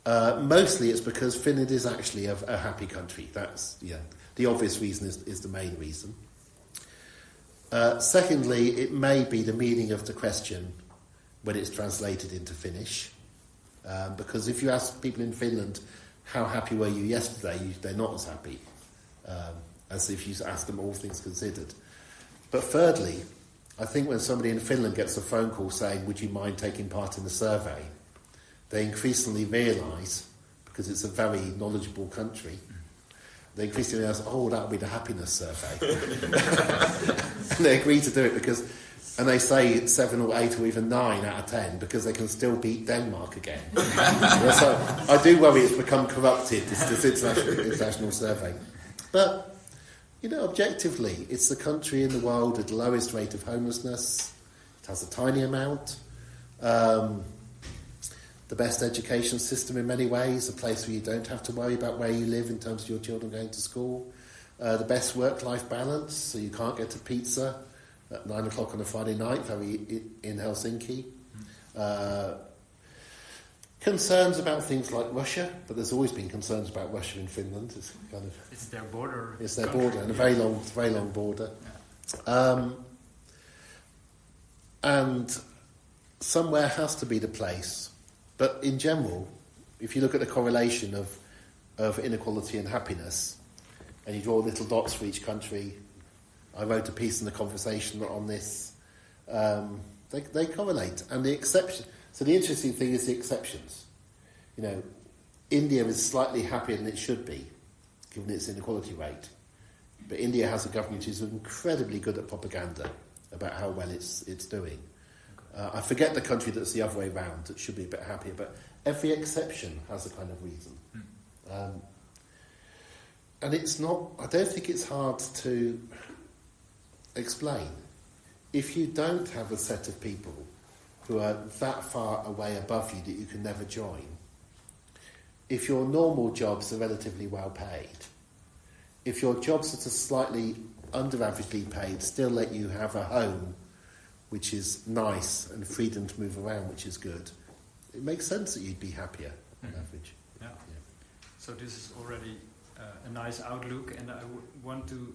Mostly it's because Finland is actually a happy country. That's the obvious reason is the main reason. Secondly, it may be the meaning of the question when it's translated into Finnish. Because if you ask people in Finland, how happy were you yesterday, they're not as happy as if you ask them all things considered. But thirdly, I think when somebody in Finland gets a phone call saying, would you mind taking part in the survey, they increasingly realise, because it's a very knowledgeable country, they increasingly realise, oh, that'll be the happiness survey. And they agree to do it and they say 7 or 8 or even 9 out of 10 because they can still beat Denmark again. So I do worry it's become corrupted, this international survey. But, objectively, it's the country in the world with the lowest rate of homelessness. It has a tiny amount. The best education system in many ways, a place where you don't have to worry about where you live in terms of your children going to school. The best work-life balance, so you can't get to pizza at 9 o'clock on a Friday night, in Helsinki. Concerns about things like Russia, but there's always been concerns about Russia in Finland. It's their border. It's their border, and a very long border. Yeah. And somewhere has to be the place. But in general, if you look at the correlation of inequality and happiness, and you draw little dots for each country, I wrote a piece in the Conversation on this, they correlate. And the exception... So the interesting thing is the exceptions. India is slightly happier than it should be, given its inequality rate. But India has a government which is incredibly good at propaganda about how well it's doing. I forget the country that's the other way round, that should be a bit happier, but every exception has a kind of reason. And it's not... I don't think it's hard to explain. If you don't have a set of people who are that far away above you that you can never join, if your normal jobs are relatively well paid, if your jobs that are slightly under-averagely paid still let you have a home which is nice and freedom to move around, which is good, it makes sense that you'd be happier on average. Yeah. So this is already a nice outlook, and I want to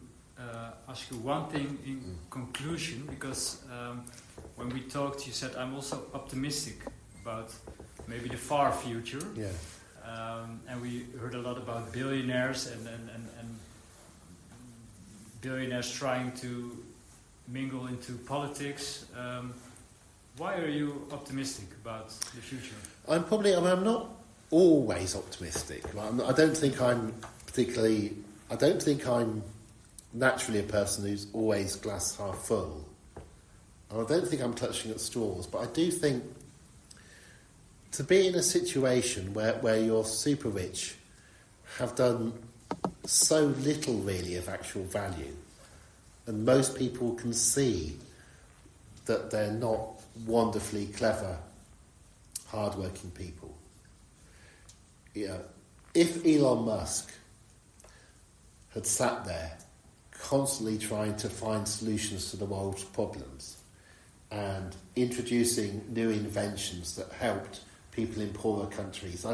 ask you one thing in conclusion, because when we talked, you said I'm also optimistic about maybe the far future. Yeah. And we heard a lot about billionaires and billionaires trying to mingle into politics. Why are you optimistic about the future? I'm not always optimistic. I don't think I'm naturally a person who's always glass half full. And I don't think I'm clutching at straws, but I do think to be in a situation where your super rich have done so little really of actual value, and most people can see that they're not wonderfully clever, hard-working people. If Elon Musk had sat there constantly trying to find solutions to the world's problems and introducing new inventions that helped people in poorer countries,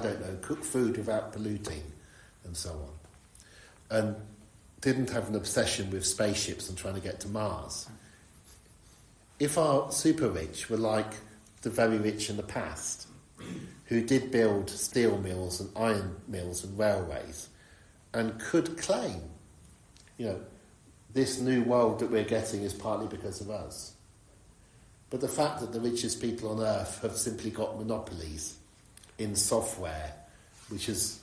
cook food without polluting and so on, and didn't have an obsession with spaceships and trying to get to Mars. If our super rich were like the very rich in the past, who did build steel mills and iron mills and railways, and could claim, this new world that we're getting is partly because of us. But the fact that the richest people on earth have simply got monopolies in software, which has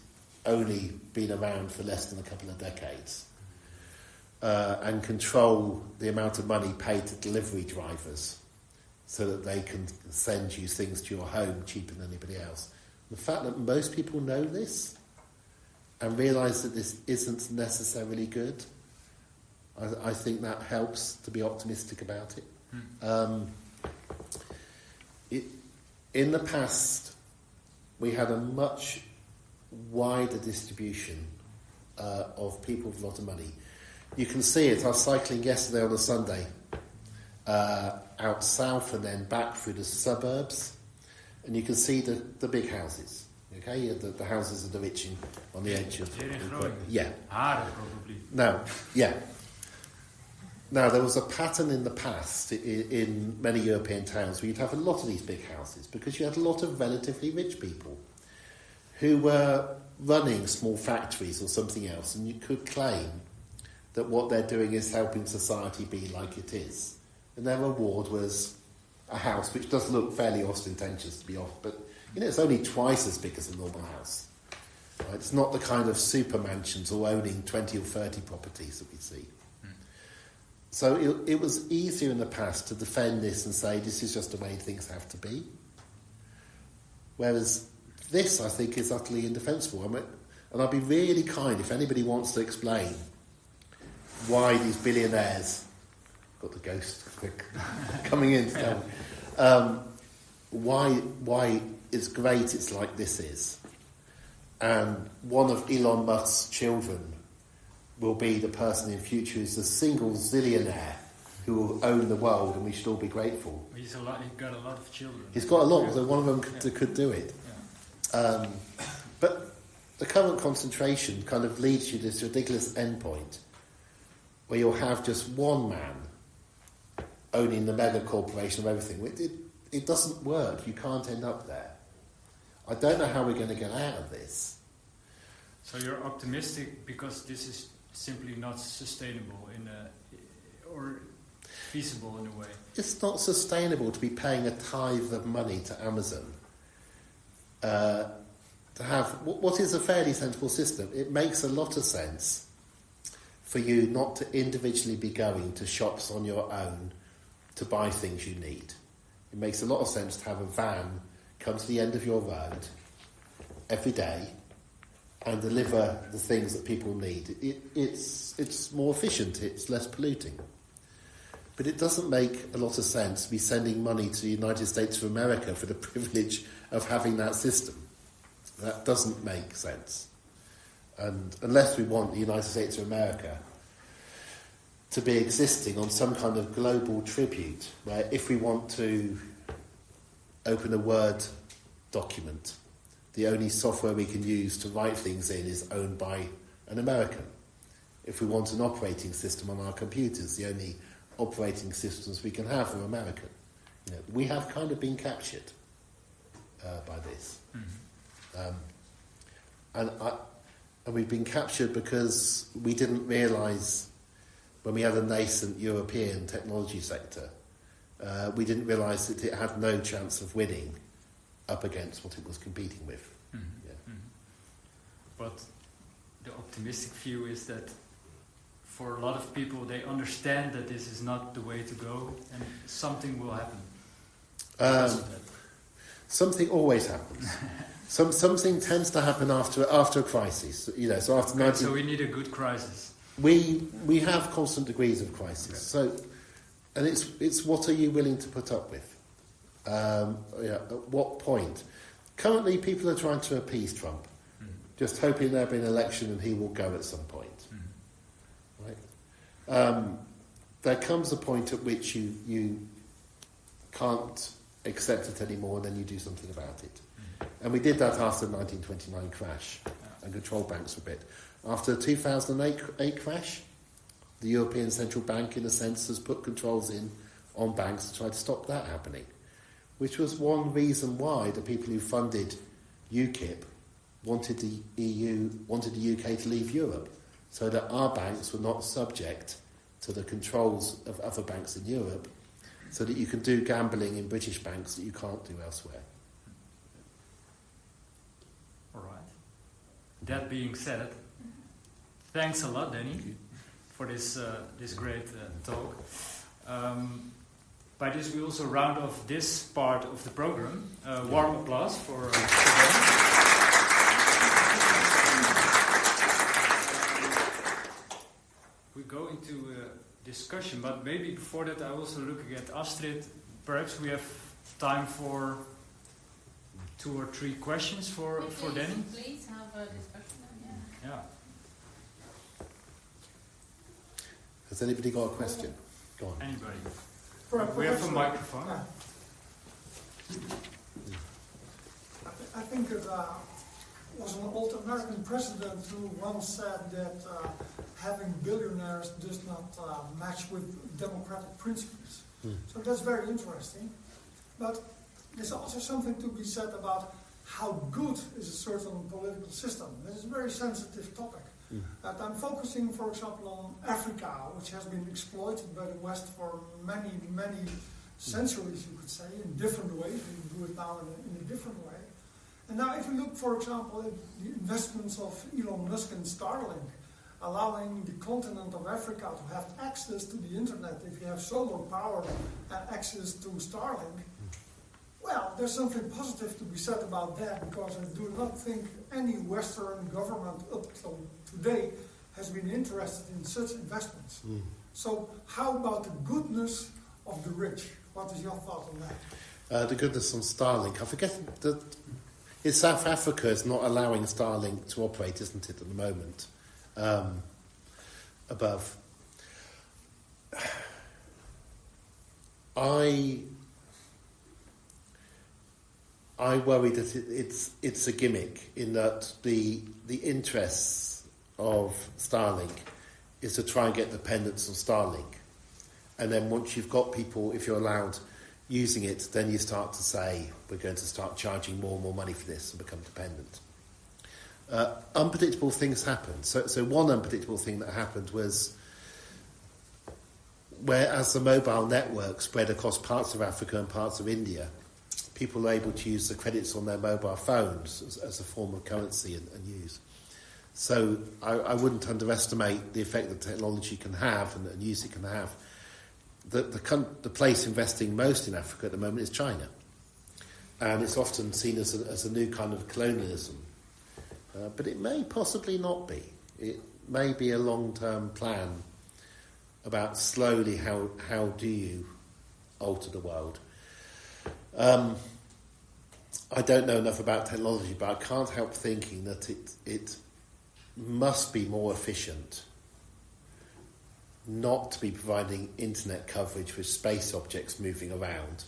only been around for less than a couple of decades, and control the amount of money paid to delivery drivers so that they can send you things to your home cheaper than anybody else. The fact that most people know this and realise that this isn't necessarily good, I think that helps to be optimistic about it. In the past, we had a much wider distribution of people with a lot of money. You can see it. I was cycling yesterday on a Sunday out south and then back through the suburbs, and you can see the big houses. Okay, the houses of the rich on the edge of. Here in Groningen. Yeah. Probably. Now, yeah. Now, there was a pattern in the past in many European towns where you'd have a lot of these big houses because you had a lot of relatively rich people who were running small factories or something else, and you could claim that what they're doing is helping society be like it is. And their reward was a house, which does look fairly ostentatious to be off, but it's only twice as big as a normal house. Right? It's not the kind of super mansions or owning 20 or 30 properties that we see. So it was easier in the past to defend this and say this is just the way things have to be. Whereas this, I think, is utterly indefensible. And I'd be really kind if anybody wants to explain why these billionaires, got the ghost quick coming in to tell me, why it's great it's like this is. And one of Elon Musk's children will be the person in future who's the single zillionaire who will own the world, and we should all be grateful. He's got a lot of children. He's got a lot, so one of them could do it. Yeah. But the current concentration kind of leads you to this ridiculous endpoint where you'll have just one man owning the mega corporation of everything. It doesn't work. You can't end up there. I don't know how we're going to get out of this. So you're optimistic because this is simply not sustainable or feasible in a way. It's not sustainable to be paying a tithe of money to Amazon to have what is a fairly sensible system. It makes a lot of sense for you not to individually be going to shops on your own to buy things you need. It makes a lot of sense to have a van come to the end of your road every day and deliver the things that people need. It's more efficient, it's less polluting. But it doesn't make a lot of sense to be sending money to the United States of America for the privilege of having that system. That doesn't make sense. And unless we want the United States of America to be existing on some kind of global tribute, where if we want to open a Word document, the only software we can use to write things in is owned by an American. If we want an operating system on our computers, the only operating systems we can have are American. We have kind of been captured by this. Mm-hmm. And we've been captured because we didn't realise when we had a nascent European technology sector, we didn't realise that it had no chance of winning up against what it was competing with. Mm-hmm. Yeah. Mm-hmm. But the optimistic view is that for a lot of people, they understand that this is not the way to go and something will happen. Something always happens. Something tends to happen after a crisis. So after 19... So we need a good crisis. We have constant degrees of crisis. Okay. So, and it's what are you willing to put up with? At what point? Currently, people are trying to appease Trump, just hoping there'll be an election and he will go at some point. Right? There comes a point at which you can't accept it anymore, and then you do something about it. And we did that after the 1929 crash and controlled banks for a bit. After the 2008 crash, the European Central Bank, in a sense, has put controls in on banks to try to stop that happening, which was one reason why the people who funded UKIP wanted the UK to leave Europe, so that our banks were not subject to the controls of other banks in Europe, so that you can do gambling in British banks that you can't do elsewhere. All right. That being said, thanks a lot, Danny, for this great talk. By this, we also round off this part of the program. Warm applause for Danny. We go into discussion, but maybe before that, I also looking at Astrid. Perhaps we have time for 2 or 3 questions for Danny. Please have a discussion. Yeah. Has anybody got a question? Go on. Anybody? We Perhaps have a microphone. I think it was an old American president who once said that having billionaires does not match with democratic principles. So that's very interesting. But there's also something to be said about how good is a certain political system. This is a very sensitive topic. And I'm focusing, for example, on Africa, which has been exploited by the West for many, many centuries, you could say, in different ways. We do it now in a different way. And now if you look, for example, at the investments of Elon Musk and Starlink, allowing the continent of Africa to have access to the internet if you have solar power and access to Starlink, well, there's something positive to be said about that, because I do not think any Western government up till today has been interested in such investments. So how about the goodness of the rich? What is your thought on that? The goodness on Starlink. I forget that South Africa is not allowing Starlink to operate, isn't it, at the moment? Above. I worry that it's a gimmick, in that the interests of Starlink is to try and get dependence on Starlink. And then once you've got people, if you're allowed, using it, then you start to say, we're going to start charging more and more money for this and become dependent. Unpredictable things happen. So one unpredictable thing that happened was, whereas the mobile network spread across parts of Africa and parts of India, people are able to use the credits on their mobile phones as a form of currency and use. So I wouldn't underestimate the effect that technology can have and music can have. The place investing most in Africa at the moment is China. And it's often seen as a new kind of colonialism. But it may possibly not be. It may be a long-term plan about slowly how do you alter the world. I don't know enough about technology, but I can't help thinking that it must be more efficient not to be providing internet coverage with space objects moving around,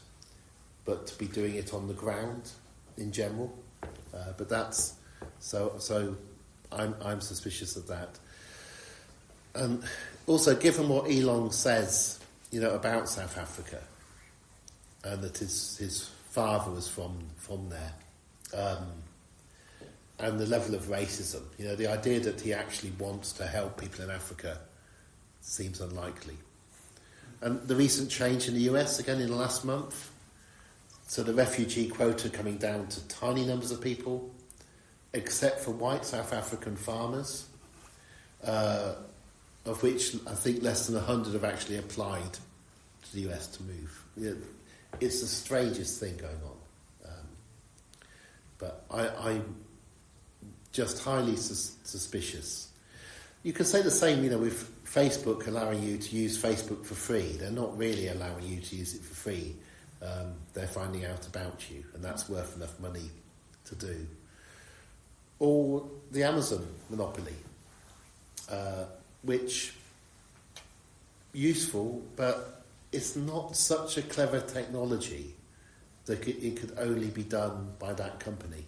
but to be doing it on the ground in general. But that's so. I'm suspicious of that. And also, given what Elon says, about South Africa, and that his father was from there, and the level of racism, the idea that he actually wants to help people in Africa seems unlikely. And the recent change in the US, again in the last month, so the refugee quota coming down to tiny numbers of people, except for white South African farmers, of which I think less than 100 have actually applied to the US to move. It's the strangest thing going on. But I'm just highly suspicious. You can say the same, with Facebook allowing you to use Facebook for free. They're not really allowing you to use it for free. They're finding out about you, and that's worth enough money to do. Or the Amazon monopoly, which useful, but it's not such a clever technology that it could only be done by that company.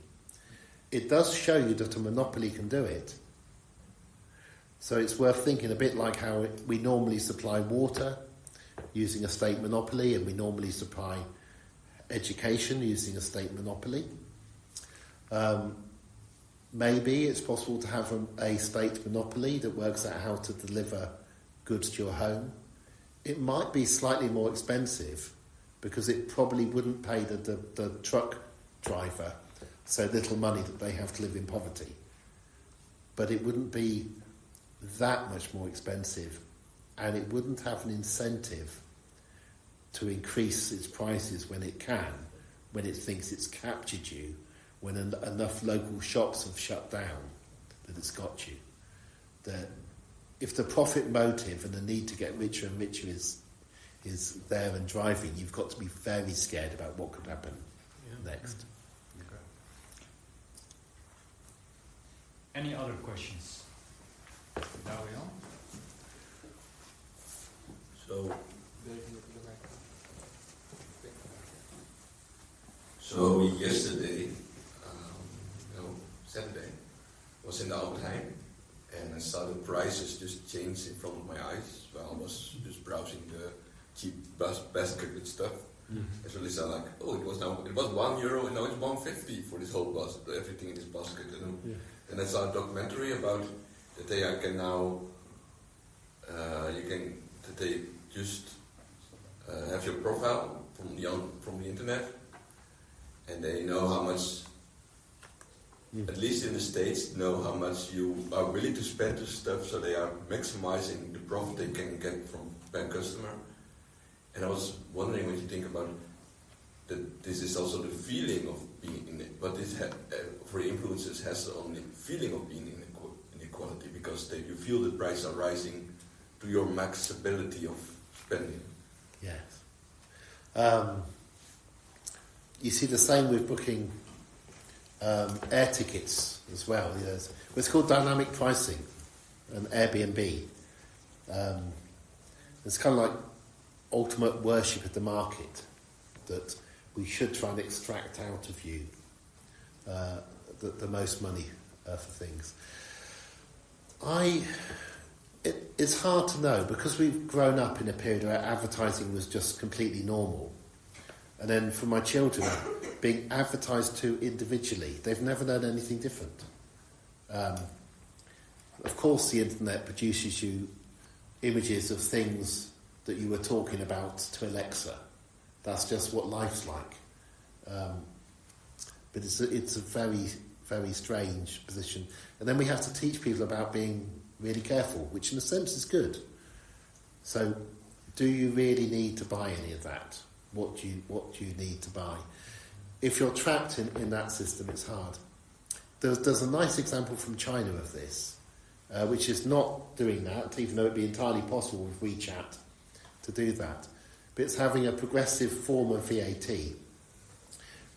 It does show you that a monopoly can do it. So it's worth thinking a bit like how we normally supply water using a state monopoly, and we normally supply education using a state monopoly. Maybe it's possible to have a state monopoly that works out how to deliver goods to your home. It might be slightly more expensive because it probably wouldn't pay the truck driver so little money that they have to live in poverty. But it wouldn't be that much more expensive, and it wouldn't have an incentive to increase its prices when it thinks it's captured you, when enough local shops have shut down that it's got you. If the profit motive and the need to get richer and richer is there and driving, you've got to be very scared about what could happen next. Okay. Any other questions? Now we on? So yesterday, Saturday, was in the Albert Heijn, and I saw the prices just change in front of my eyes while I was just browsing the cheap basket and stuff. I really saw like, it was €1 and now it's $1.50 for this whole basket, everything in this basket. And I saw a documentary about that they can now, that they just have your profile from the internet, and they know how much, at least in the States, know how much you are willing to spend to stuff, so they are maximizing the profit they can get from per customer. And I was wondering what you think about that. This is also the feeling of being in it, but this for influencers has on the feeling of being in inequality, because you feel the prices are rising to your max ability of spending. Yes. You see the same with booking air tickets as well. Yes. It's called dynamic pricing, and Airbnb. It's kind of like ultimate worship of the market, that we should try and extract out of you the most money for things. It's hard to know, because we've grown up in a period where advertising was just completely normal. And then for my children, being advertised to individually, they've never known anything different. Of course, the internet produces you images of things that you were talking about to Alexa. That's just what life's like. But it's a very, very strange position. And then we have to teach people about being really careful, which in a sense is good. So, do you really need to buy any of that? What do you need to buy? If you're trapped in that system, it's hard. There's a nice example from China of this, which is not doing that, even though it'd be entirely possible with WeChat to do that. But it's having a progressive form of VAT,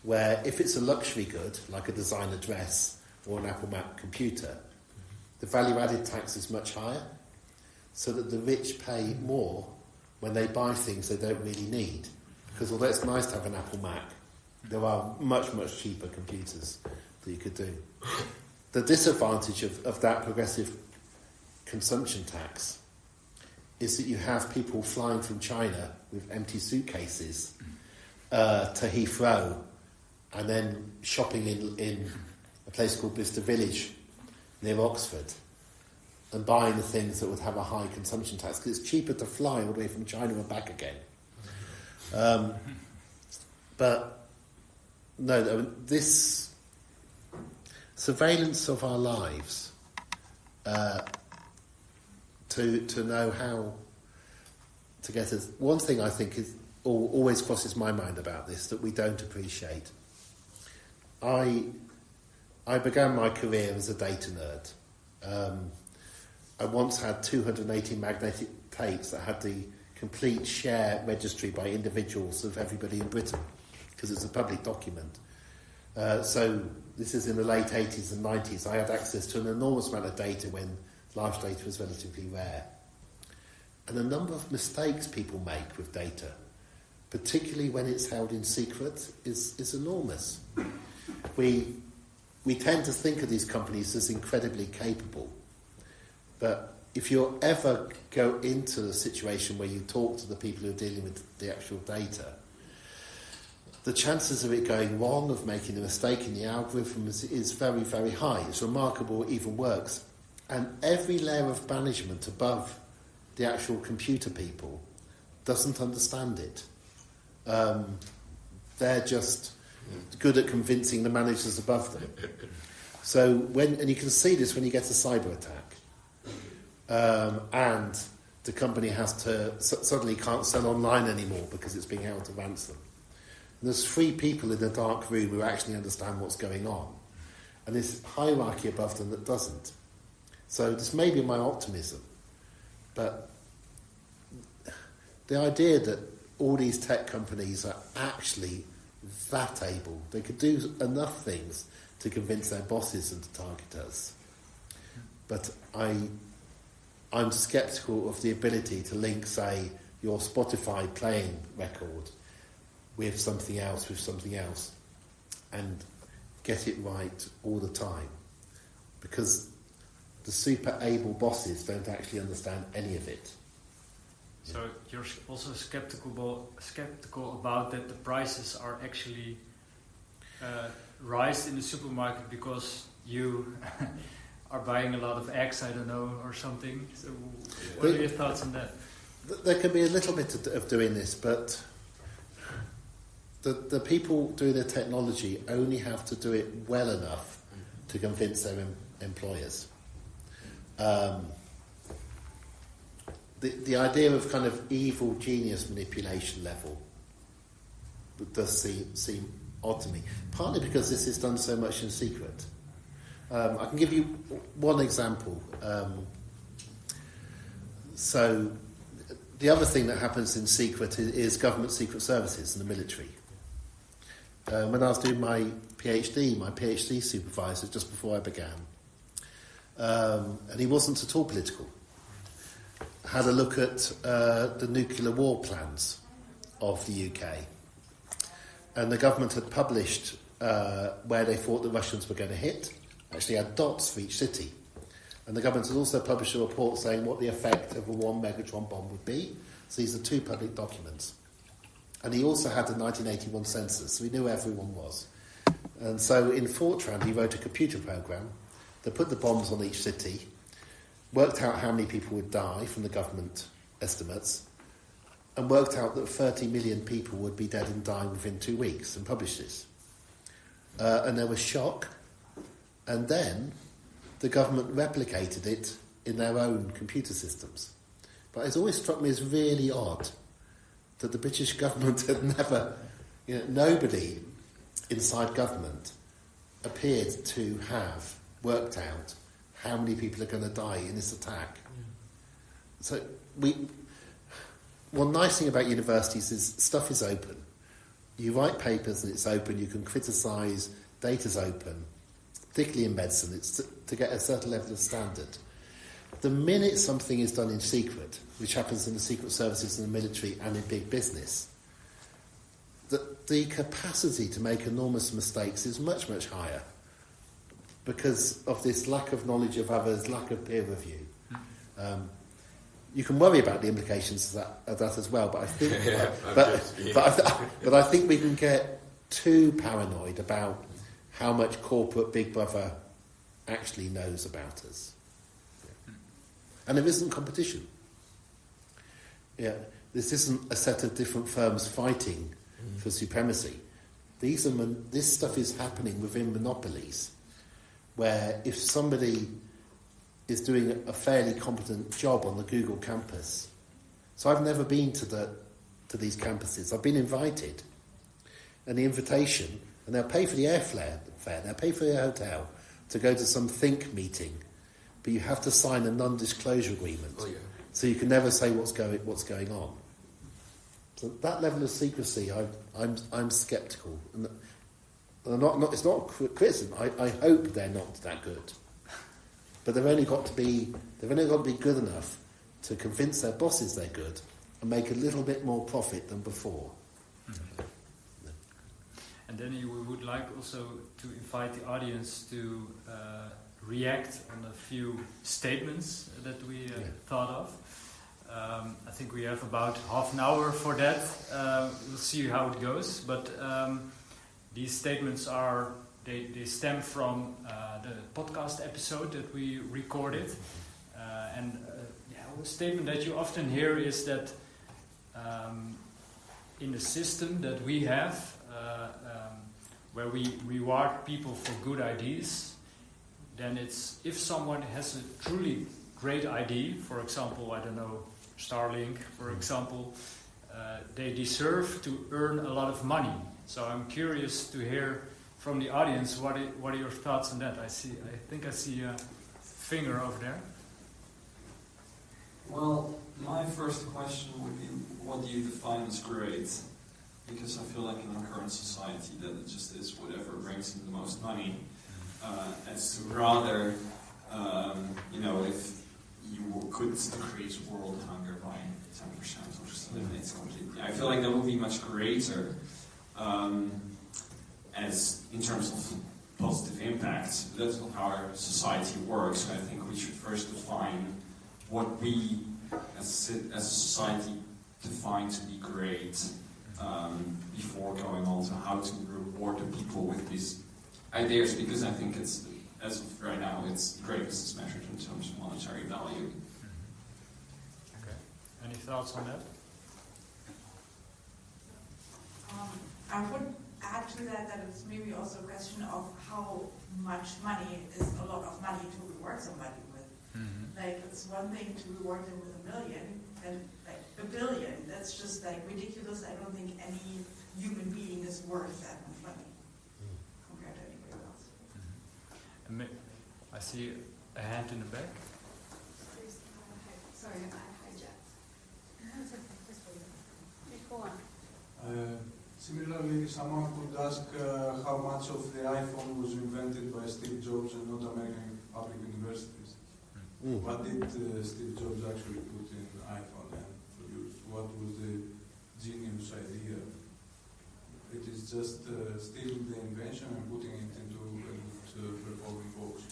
where if it's a luxury good, like a designer dress or an Apple Mac computer, the value-added tax is much higher, so that the rich pay more when they buy things they don't really need. Because although it's nice to have an Apple Mac, there are much, much cheaper computers that you could do. The disadvantage of that progressive consumption tax is that you have people flying from China with empty suitcases to Heathrow, and then shopping in a place called Bicester Village near Oxford, and buying the things that would have a high consumption tax, because it's cheaper to fly all the way from China and back again. But no, this surveillance of our lives, to know how to get us. One thing I think is always crosses my mind about this, that we don't appreciate. I began my career as a data nerd. I once had 280 magnetic tapes that had the complete share registry by individuals of everybody in Britain, because it's a public document. So this is in the late 80s and 90s. I had access to an enormous amount of data when large data was relatively rare. And the number of mistakes people make with data, particularly when it's held in secret, is enormous. We tend to think of these companies as incredibly capable, but if you ever go into the situation where you talk to the people who are dealing with the actual data, the chances of it going wrong, of making a mistake in the algorithm is very, very high. It's remarkable it even works. And every layer of management above the actual computer people doesn't understand it. They're just good at convincing the managers above them. So and you can see this when you get a cyber attack, and the company has to suddenly can't sell online anymore because it's being held to ransom. And there's 3 people in a dark room who actually understand what's going on, and this hierarchy above them that doesn't. So this may be my optimism, but the idea that all these tech companies are actually that able, they could do enough things to convince their bosses and to target us. But I'm sceptical of the ability to link, say, your Spotify playing record with something else, and get it right all the time. Because the super able bosses don't actually understand any of it. So you're also skeptical about that the prices are actually rise in the supermarket because you are buying a lot of eggs, I don't know, or something. So what are your thoughts on that? There can be a little bit of doing this, but the people doing the technology only have to do it well enough to convince their employers. The idea of kind of evil genius manipulation level does seem odd to me, partly because this is done so much in secret. I can give you one example. So the other thing that happens in secret is government secret services and the military. When I was doing my PhD supervisor, just before I began, and he wasn't at all political, had a look at the nuclear war plans of the UK. And the government had published where they thought the Russians were going to hit, actually had dots for each city. And the government had also published a report saying what the effect of a 1 megatron bomb would be. So these are two public documents. And he also had the 1981 census, so he knew where everyone was. And so in Fortran, he wrote a computer program that put the bombs on each city, worked out how many people would die from the government estimates, and worked out that 30 million people would be dead and dying within 2 weeks, and published this. And there was shock, and then the government replicated it in their own computer systems. But it's always struck me as really odd that the British government had never, nobody inside government appeared to have worked out how many people are going to die in this attack. So one nice thing about universities is stuff is open. You write papers and it's open, you can criticise, data's open, particularly in medicine, it's to get a certain level of standard. The minute something is done in secret, which happens in the secret services and the military and in big business, the capacity to make enormous mistakes is much, much higher because of this lack of knowledge of others, lack of peer review. You can worry about the implications of that as well, but I think, but I think we can get too paranoid about how much corporate Big Brother actually knows about us. And there isn't competition. This isn't a set of different firms fighting for supremacy. This stuff is happening within monopolies, where if somebody is doing a fairly competent job on the Google campus, so I've never been to these campuses. I've been invited, and the invitation, and they'll pay for the airfare, they'll pay for the hotel to go to some think meeting. But you have to sign a non-disclosure agreement, so you can never say what's going on. So that level of secrecy, I'm sceptical, and it's not criticism. I hope they're not that good, but they've only got to be good enough to convince their bosses they're good and make a little bit more profit than before. Mm-hmm. And then we would like also to invite the audience to react on a few statements that we thought of. I think we have about half an hour for that. We'll see how it goes. But these statements they stem from the podcast episode that we recorded. A statement that you often hear is that in the system that we have, where we reward people for good ideas, then it's if someone has a truly great idea, for example, I don't know, Starlink, for example, they deserve to earn a lot of money. So I'm curious to hear from the audience what are your thoughts on that? I think I see a finger over there. Well, my first question would be, what do you define as great? Because I feel like in our current society that it just is whatever brings in the most money. As to rather, if you could decrease world hunger by 10% or just eliminates completely. I feel like that would be much greater, as in terms of positive impact. That's not how our society works. So I think we should first define what we, as a society, define to be great, before going on to how to reward the people with these ideas, because I think it's, as of right now, it's greatest is measured in terms of monetary value. Okay. Any thoughts on that? I would add to that it's maybe also a question of how much money is a lot of money to reward somebody with. Like, it's one thing to reward them with $1 million, and like $1 billion, that's just like ridiculous. I don't think any human being is worth that much money compared to anybody else. And I see a hand in the back. Sorry, I hijacked. Go on. Similarly, someone could ask how much of the iPhone was invented by Steve Jobs and not American public universities. What did Steve Jobs actually put in the iPhone and produce? What was the genius idea? It is just stealing the invention and putting it into a revolving box.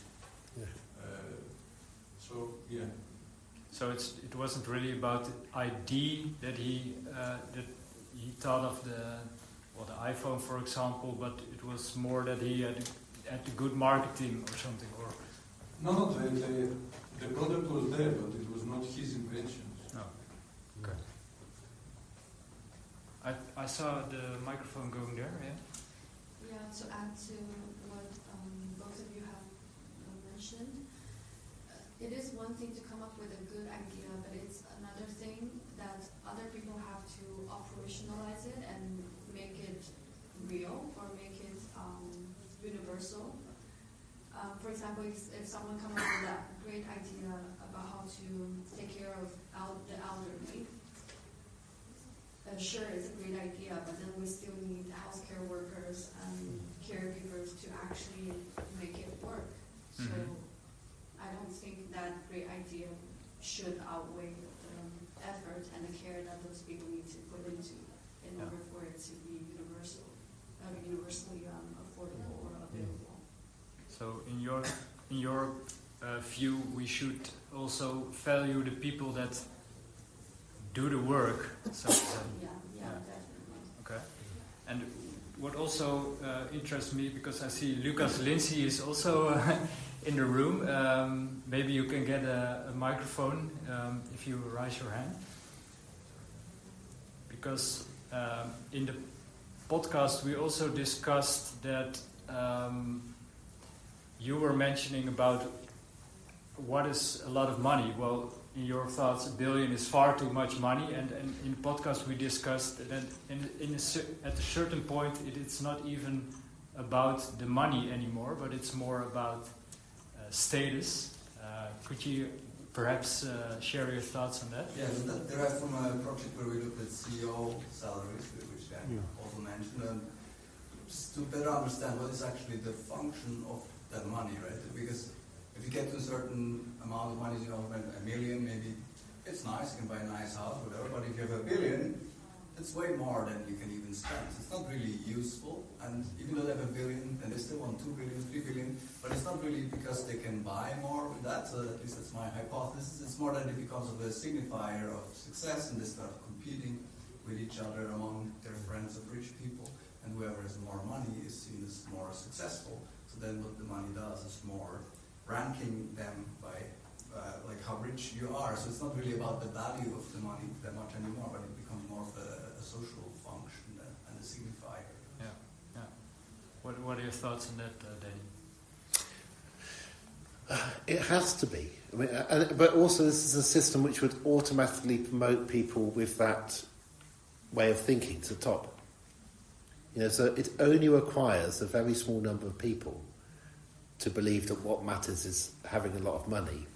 So it wasn't really about the idea that he thought of the iPhone, for example, but it was more that he had the good marketing or something, or No, the product was there, but it was not his invention. no. Okay. I saw the microphone going there. Yeah. Yeah, to add to what both of you have mentioned, it is one thing to come up with a good idea, but it's another thing that other people have to operationalize it and make it real or make it universal. For example, if someone comes up with a great idea about how to take care of the elderly, sure, it's a great idea, but then we still need healthcare workers and caregivers to actually make it work. So I don't think that great idea should outweigh the effort and the care that those people need to put into in order for it to be universally affordable or available. So in your view, we should also value the people that do the work. So Yeah, definitely. okay. And what also interests me, because I see Lucas Lindsay is also in the room. Maybe you can get a microphone if you raise your hand. Because in the podcast we also discussed that you were mentioning about what is a lot of money. Well, in your thoughts, $1 billion is far too much money, and in the podcast we discussed that at a certain point it's not even about the money anymore, but it's more about status. Could you perhaps share your thoughts on that? Yes, that derived from a project where we looked at CEO salaries, which Dan also mentioned, and just to better understand what is actually the function of that money, right? Because if you get to a certain amount of money, $1 million, maybe it's nice, you can buy a nice house, whatever, but if you have $1 billion, it's way more than you can even spend. It's not really useful, and even though they have $1 billion, and they still want $2 billion, $3 billion, but it's not really because they can buy more with that, so at least that's my hypothesis. It's more that it becomes a signifier of success, and they start competing with each other among their friends of rich people, and whoever has more money is seen as more successful. So then what the money does is more ranking them by like how rich you are. So it's not really about the value of the money that much anymore, but it becomes more of a social function and a signifier. Yeah. What are your thoughts on that, Danny? It has to be. I mean, but also this is a system which would automatically promote people with that way of thinking to the top. So it only requires a very small number of people to believe that what matters is having a lot of money,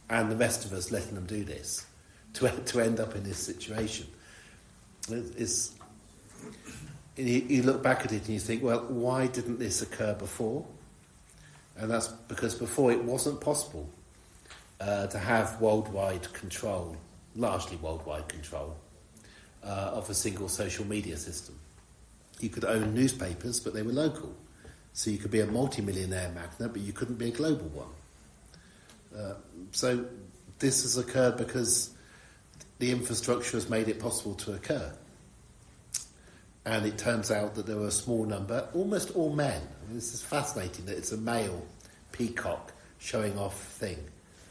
and the rest of us letting them do this, to end up in this situation. You look back at it and you think, well, why didn't this occur before? And that's because before it wasn't possible to have worldwide control largely worldwide control of a single social media system. You could own newspapers, but they were local. So you could be a multi-millionaire magnate, but you couldn't be a global one. So this has occurred because the infrastructure has made it possible to occur. And it turns out that there were a small number, almost all men. I mean, this is fascinating that it's a male peacock showing off thing.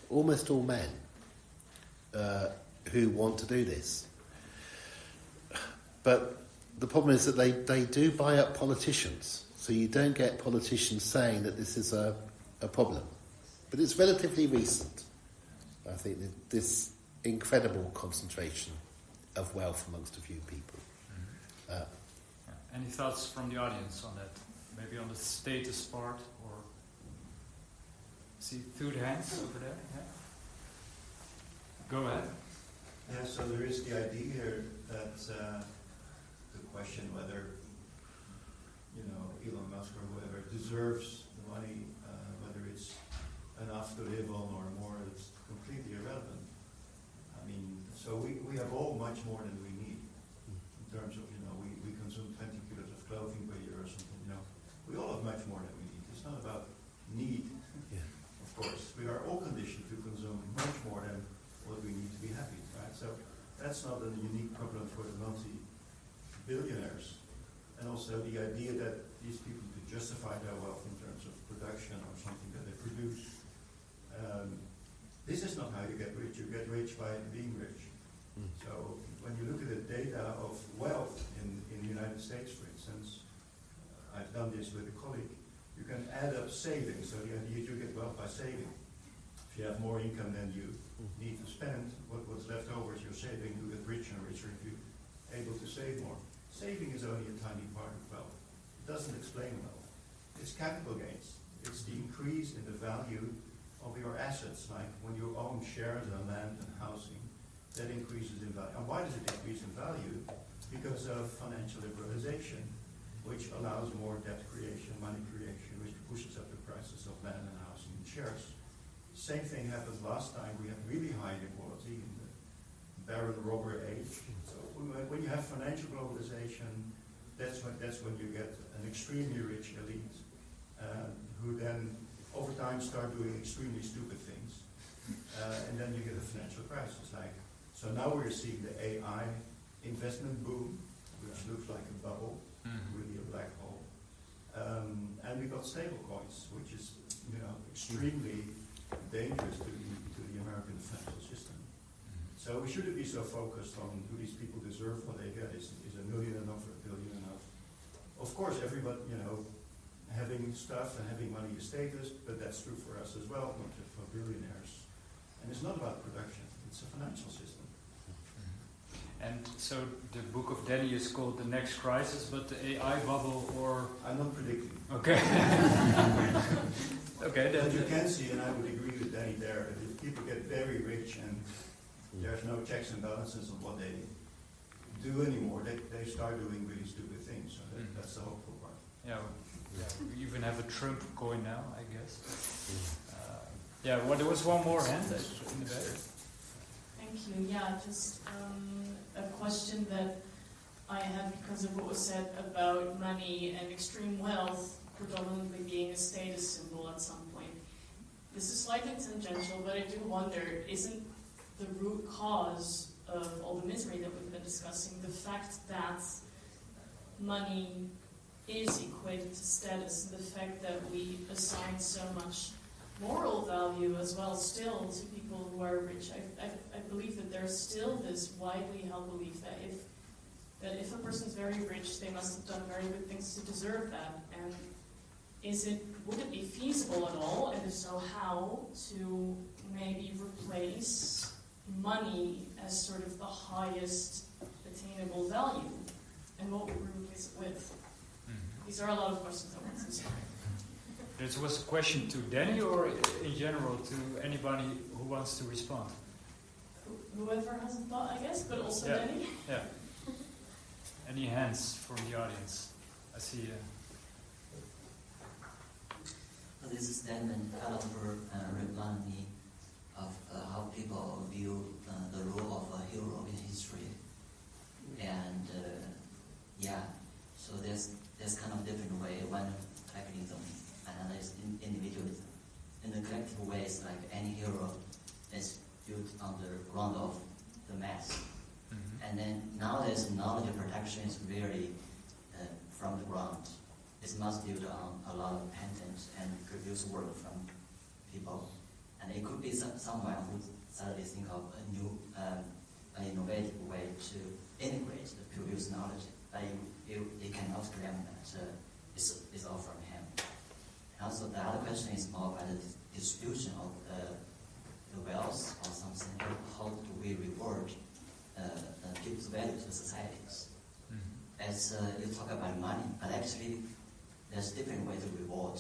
Almost all men who want to do this. But the problem is that they do buy up politicians. So you don't get politicians saying that this is a problem. But it's relatively recent, I think, this incredible concentration of wealth amongst a few people. Any thoughts from the audience on that? Maybe on the status part, or see two hands over there? Yeah. Go ahead. Yeah, so there is the idea here that the question whether Elon Musk or whoever deserves the money, whether it's enough to live on or more, it's completely irrelevant. I mean, so we have all much more than we need in terms of, we consume 20 kilos of clothing per year or something, We all have much more than we need. It's not about need, of course. We are all conditioned to consume much more than what we need to be happy, right? So that's not a unique problem for the multi-billionaires. And also the idea that these people could justify their wealth in terms of production or something that they produce. This is not how you get rich. You get rich by being rich. So when you look at the data of wealth in the United States, for instance, I've done this with a colleague, you can add up savings. So the idea is you get wealth by saving. If you have more income than you need to spend, what's left over is your saving. You get richer and richer if you're able to save more. Saving is only a tiny part of wealth. It doesn't explain wealth. It's capital gains. It's the increase in the value of your assets, like when you own shares in land and housing, that increases in value. And why does it increase in value? Because of financial liberalization, which allows more debt creation, money creation, which pushes up the prices of land and housing and shares. Same thing happened last time. We had really high inequality in the barren robber age. So when you have financial globalization, that's when you get an extremely rich elite who then over time start doing extremely stupid things. And then you get a financial crisis. So now we're seeing the AI investment boom, which looks like a bubble, really a black hole. And we got stable coins, which is extremely dangerous to the American financial system. So we shouldn't be so focused on do these people deserve what they get. Is $1 million enough or $1 billion enough? Of course, everybody, having stuff and having money is status, but that's true for us as well, not just for billionaires. And it's not about production, it's a financial system. And so the book of Danny is called The Next Crisis, but the AI bubble, or... I'm not predicting. Okay. Okay. But you can see, and I would agree with Danny there, that if people get very rich and there's no checks and balances on what they do anymore, they start doing really stupid things. So that's the hopeful part. Yeah, we even have a Trump coin now, I guess. Well, there was one more hand in the back. Thank you. Yeah, just a question that I had because of what was said about money and extreme wealth predominantly being a status symbol at some point. This is slightly tangential, but I do wonder, isn't the root cause of all the misery that we've been discussing the fact that money is equated to status, and the fact that we assign so much moral value as well still to people who are rich? I believe that there's still this widely held belief that if a person's very rich, they must have done very good things to deserve that. And would it be feasible at all, and if so, how, to maybe replace money as sort of the highest attainable value? And what would we replace it with? These are a lot of questions I want to answer. This was a question to Danny, or in general to anybody who wants to respond? Whoever has a thought, I guess, but also Danny. Yeah. Any hands from the audience? I see. This is Dan and Caliber replying me. of how people view the role of a hero in history. And so there's kind of different way one tackling them, and there's individualism. In the collective ways, like any hero is built on the ground of the mass. And then nowadays, knowledge protection is really from the ground. It's not built on a lot of patents and previous work from people. And it could be someone who suddenly think of a new, an innovative way to integrate the previous knowledge. But you cannot claim that it's all from him. And also, the other question is more about the distribution of the wealth or something. How do we reward people's value to societies? As you talk about money, but actually there's different way to reward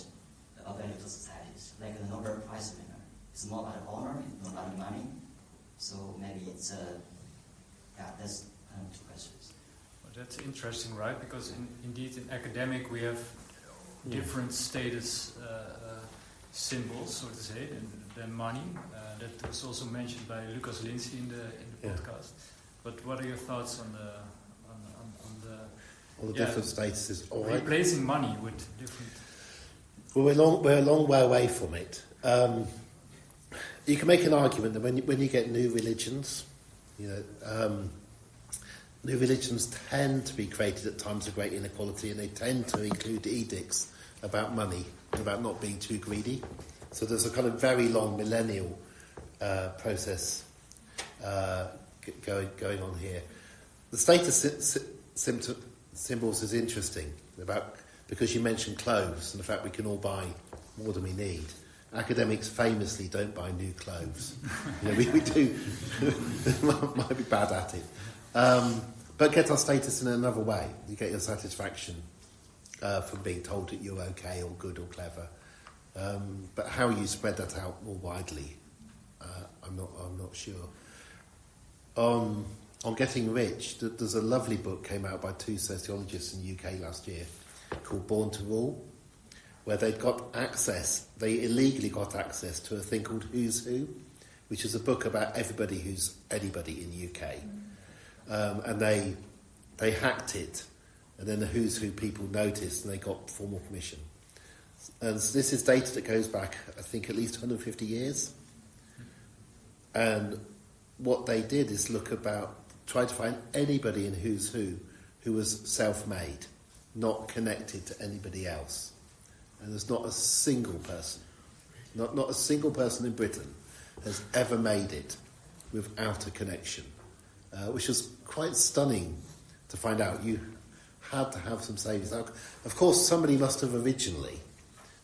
a value to societies. Like the Nobel Prize winner, it's more about honor, it's not about money. So maybe it's that's two questions. Well, that's interesting, right? Because indeed in academic we have different status symbols, so to say, than money. That was also mentioned by Lucas Lindsay in the podcast. But what are your thoughts on the all the different statuses? Replacing money with different. Well, we're a long way away from it. You can make an argument that when you get new religions, new religions tend to be created at times of great inequality, and they tend to include edicts about money, about not being too greedy. So there's a kind of very long millennial process going on here. The status symbols is interesting because you mentioned clothes and the fact we can all buy more than we need. Academics famously don't buy new clothes. We do might be bad at it, but get our status in another way. You get your satisfaction from being told that you're okay or good or clever. But how you spread that out more widely, I'm not sure. On getting rich, there's a lovely book came out by two sociologists in the UK last year called Born to Rule, where they illegally got access to a thing called Who's Who, which is a book about everybody who's anybody in the UK. And they hacked it, and then the Who's Who people noticed and they got formal permission. And so this is data that goes back, I think, at least 150 years. And what they did is try to find anybody in Who's Who was self-made, not connected to anybody else. And there's not a single person, not a single person in Britain has ever made it without a connection, which was quite stunning to find out. You had to have some savings. Now, of course, somebody must have originally,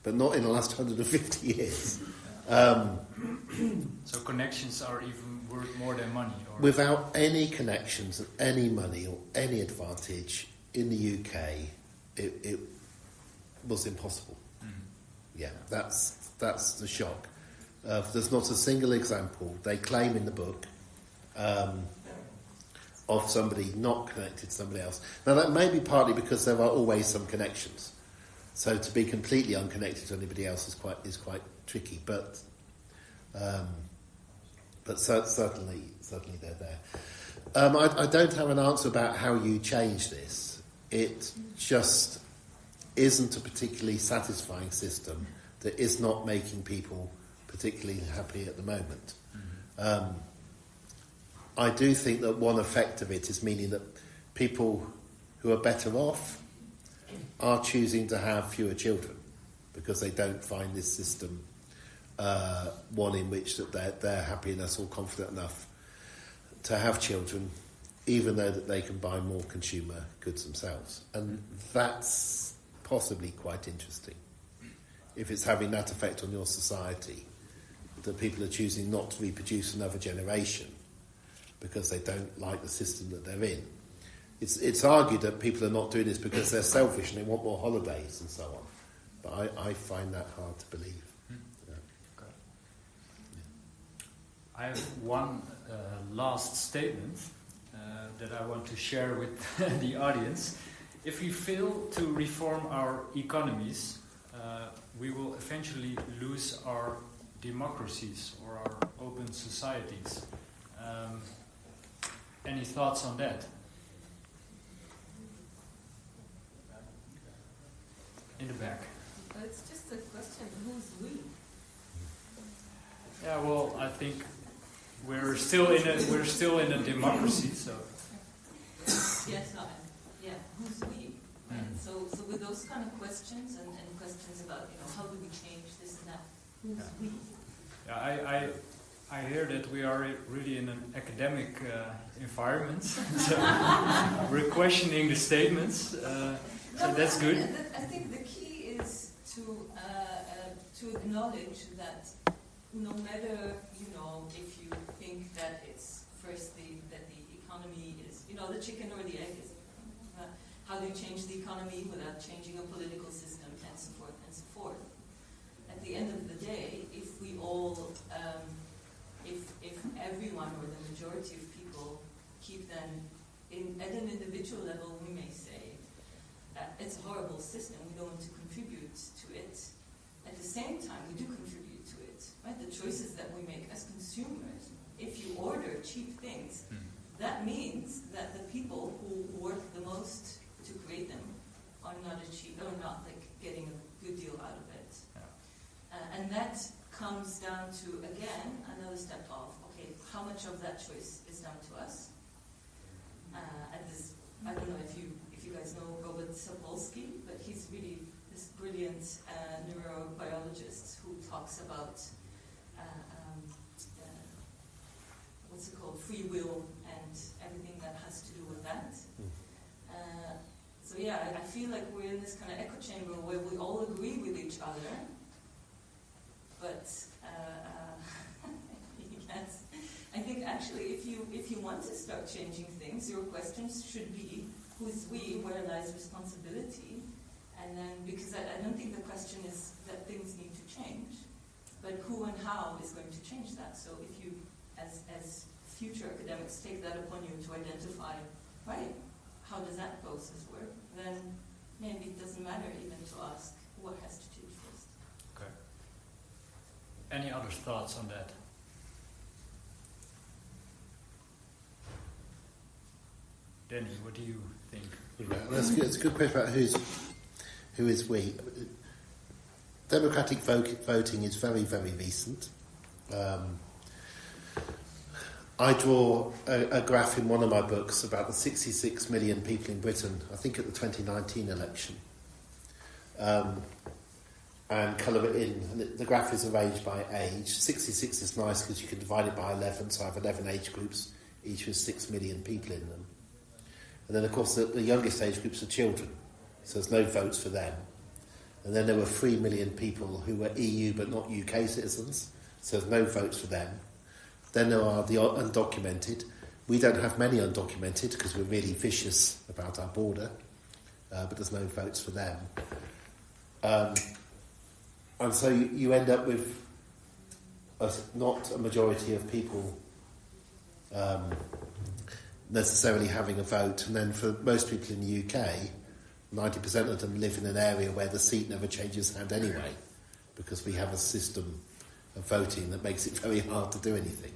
but not in the last 150 years. So connections are even worth more than money? Or? Without any connections and any money or any advantage in the UK, it was impossible. Yeah, that's the shock. There's not a single example, they claim in the book, of somebody not connected to somebody else. Now that may be partly because there are always some connections. So to be completely unconnected to anybody else is quite tricky, but certainly they're there. I don't have an answer about how you change this. It just isn't a particularly satisfying system that is not making people particularly happy at the moment. I do think that one effect of it is meaning that people who are better off are choosing to have fewer children because they don't find this system one in which that they're happy and they're all confident enough to have children, even though that they can buy more consumer goods themselves. And that's possibly quite interesting. If it's having that effect on your society, that people are choosing not to reproduce another generation because they don't like the system that they're in. It's argued that people are not doing this because they're selfish and they want more holidays and so on. But I find that hard to believe. Okay. I have one last statement that I want to share with the audience. If we fail to reform our economies, we will eventually lose our democracies or our open societies. Any thoughts on that? In the back. It's just a question, who's we? Yeah, well, I think we're still in a democracy, so. Yes, who's we? Right? So with those kind of questions and questions about, how do we change this and that, who's we? Yeah, I hear that we are really in an academic environment, so we're questioning the statements, so that's good. I think the key is to acknowledge that no matter, if you think that it's firstly that the economy is, the chicken or the egg is, how do you change the economy without changing a political system, and so forth and so forth. At the end of the day, if we all, if everyone or the majority of people keep them at an individual level, we may say, it's a horrible system, we don't want to contribute to it. At the same time, we do contribute to it, right? The choices that we make as consumers, if you order cheap things, that means that the people who work the most to create them are not getting a good deal out of it. Yeah. And that comes down to, again, another step of, okay, how much of that choice is down to us? I don't know if you guys know Robert Sapolsky, but he's really this brilliant neurobiologist who talks about what's it called, free will and everything that has to do with that. So yeah, I feel like we're in this kind of echo chamber where we all agree with each other, but yes, I think actually if you want to start changing things, your questions should be, who's we, where lies responsibility, and then, because I don't think the question is that things need to change, but who and how is going to change that. So if you, as future academics, take that upon you to identify, right, how does that process work, then maybe it doesn't matter even to ask what has to change first. Okay. Any other thoughts on that? Danny, what do you think? That's good. It's a good question about who is we. Democratic voting is very, very recent. I draw a graph in one of my books about the 66 million people in Britain, I think at the 2019 election, and colour it in. And the graph is arranged by age. 66 is nice because you can divide it by 11, so I have 11 age groups, each with 6 million people in them. And then, of course, the youngest age groups are children, so there's no votes for them. And then there were 3 million people who were EU but not UK citizens, so there's no votes for them. Then there are the undocumented. We don't have many undocumented because we're really vicious about our border, but there's no votes for them. And so you end up with not a majority of people necessarily having a vote, and then for most people in the UK, 90% of them live in an area where the seat never changes hand anyway, because we have a system of voting that makes it very hard to do anything.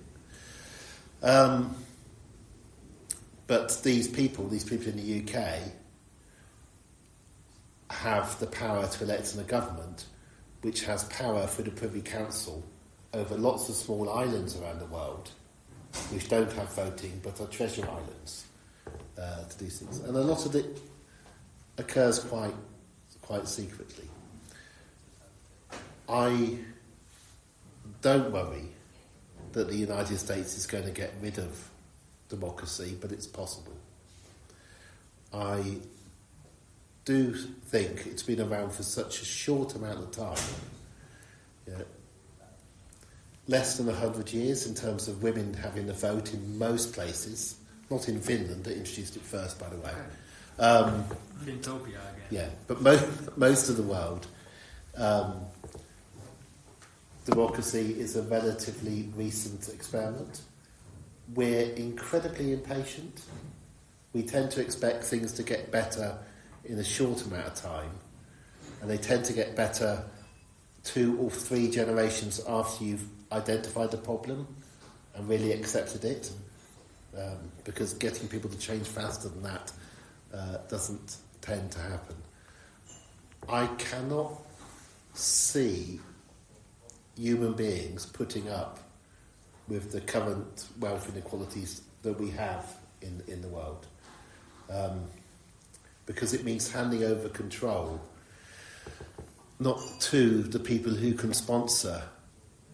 But these people in the UK have the power to elect in a government which has power for the Privy Council over lots of small islands around the world which don't have voting but are treasure islands to do things. And a lot of it occurs quite secretly. I don't worry that the United States is going to get rid of democracy, but it's possible. I do think it's been around for such a short amount of time, less than 100 years in terms of women having a vote in most places, not in Finland, that introduced it first, by the way. Fintopia again. Yeah, but most of the world, democracy is a relatively recent experiment. We're incredibly impatient. We tend to expect things to get better in a short amount of time, and they tend to get better 2 or 3 generations after you've identified the problem and really accepted it, because getting people to change faster than that doesn't tend to happen. I cannot see human beings putting up with the current wealth inequalities that we have in the world, because it means handing over control not to the people who can sponsor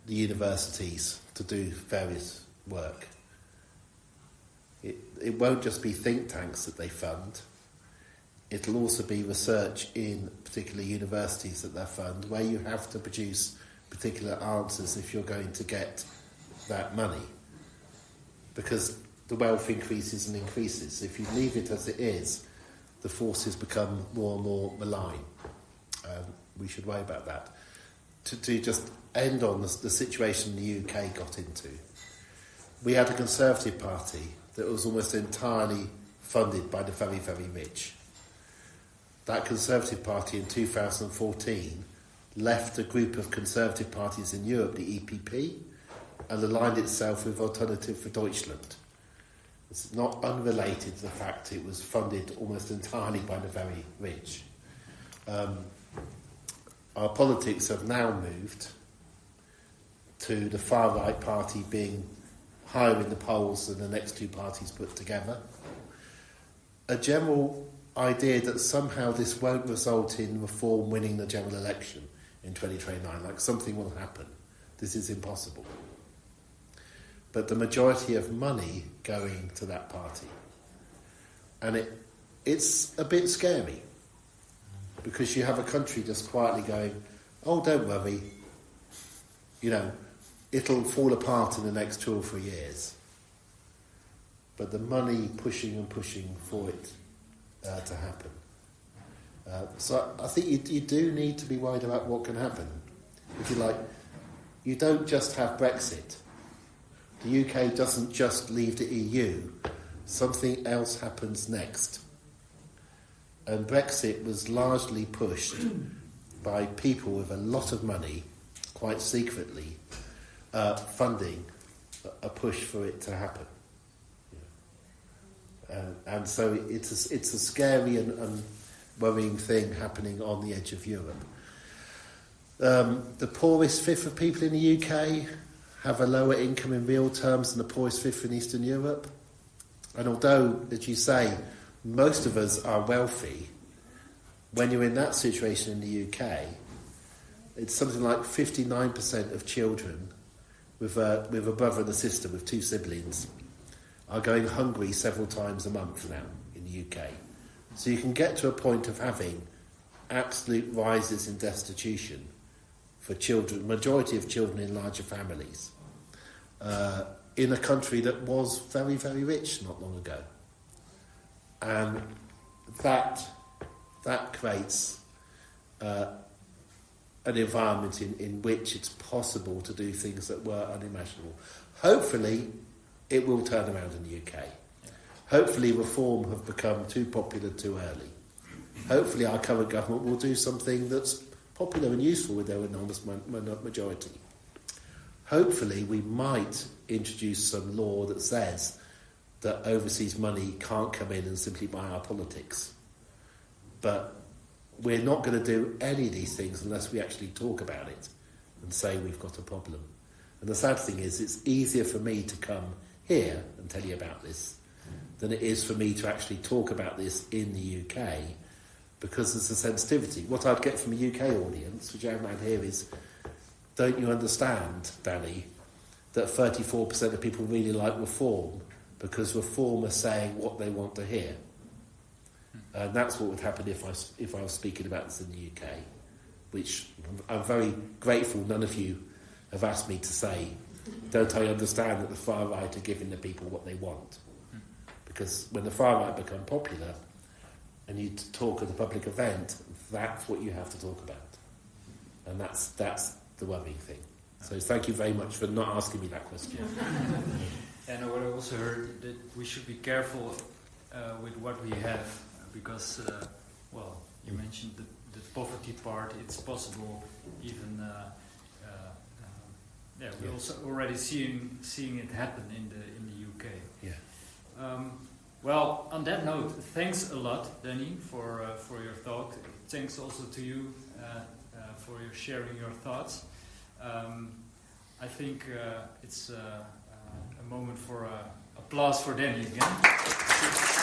the universities to do various work. It won't just be think tanks that they fund. It'll also be research in particular universities that they fund, where you have to produce particular answers if you're going to get that money. Because the wealth increases and increases. If you leave it as it is, the forces become more and more malign. We should worry about that. To just end on the situation the UK got into, we had a Conservative Party that was almost entirely funded by the very, very rich. That Conservative Party in 2014 left a group of Conservative parties in Europe, the EPP, and aligned itself with Alternative for Deutschland. It's not unrelated to the fact it was funded almost entirely by the very rich. Our politics have now moved to the far-right party being higher in the polls than the next 2 parties put together. A general idea that somehow this won't result in Reform winning the general election in 2029, like something will happen. This is impossible. But the majority of money going to that party. And it's a bit scary, because you have a country just quietly going, oh, don't worry, it'll fall apart in the next 2 or 3 years. But the money pushing and pushing for it to happen. So I think you do need to be worried about what can happen. If you like, you don't just have Brexit. The UK doesn't just leave the EU. Something else happens next. And Brexit was largely pushed by people with a lot of money, quite secretly, funding a push for it to happen. And so it's a scary and worrying thing happening on the edge of Europe. The poorest fifth of people in the UK have a lower income in real terms than the poorest fifth in Eastern Europe. And although, as you say, most of us are wealthy, when you're in that situation in the UK, it's something like 59% of children with a brother and a sister with 2 siblings are going hungry several times a month now in the UK. So you can get to a point of having absolute rises in destitution for children, majority of children in larger families, in a country that was very, very rich not long ago. And that creates an environment in which it's possible to do things that were unimaginable. Hopefully, it will turn around in the UK. Hopefully, reform have become too popular too early. Hopefully, our current government will do something that's popular and useful with their enormous majority. Hopefully, we might introduce some law that says that overseas money can't come in and simply buy our politics. But we're not going to do any of these things unless we actually talk about it and say we've got a problem. And the sad thing is, it's easier for me to come here and tell you about this than it is for me to actually talk about this in the UK, because there's a sensitivity. What I'd get from a UK audience, which I haven't had here, is, don't you understand, Danny, that 34% of people really like reform because reform are saying what they want to hear. And that's what would happen if I was speaking about this in the UK, which I'm very grateful none of you have asked me to say. Don't I understand that the far right are giving the people what they want? Because when the far right become popular and you talk at a public event, that's what you have to talk about. And that's the worrying thing. So thank you very much for not asking me that question. And what I also heard, that we should be careful with what we have, because, You mentioned the poverty part. It's possible even. We're also already seeing it happen in the UK. Yeah. Well, on that note, thanks a lot, Danny, for your talk. Thanks also to you for your sharing your thoughts. I think it's a moment for applause for Danny again.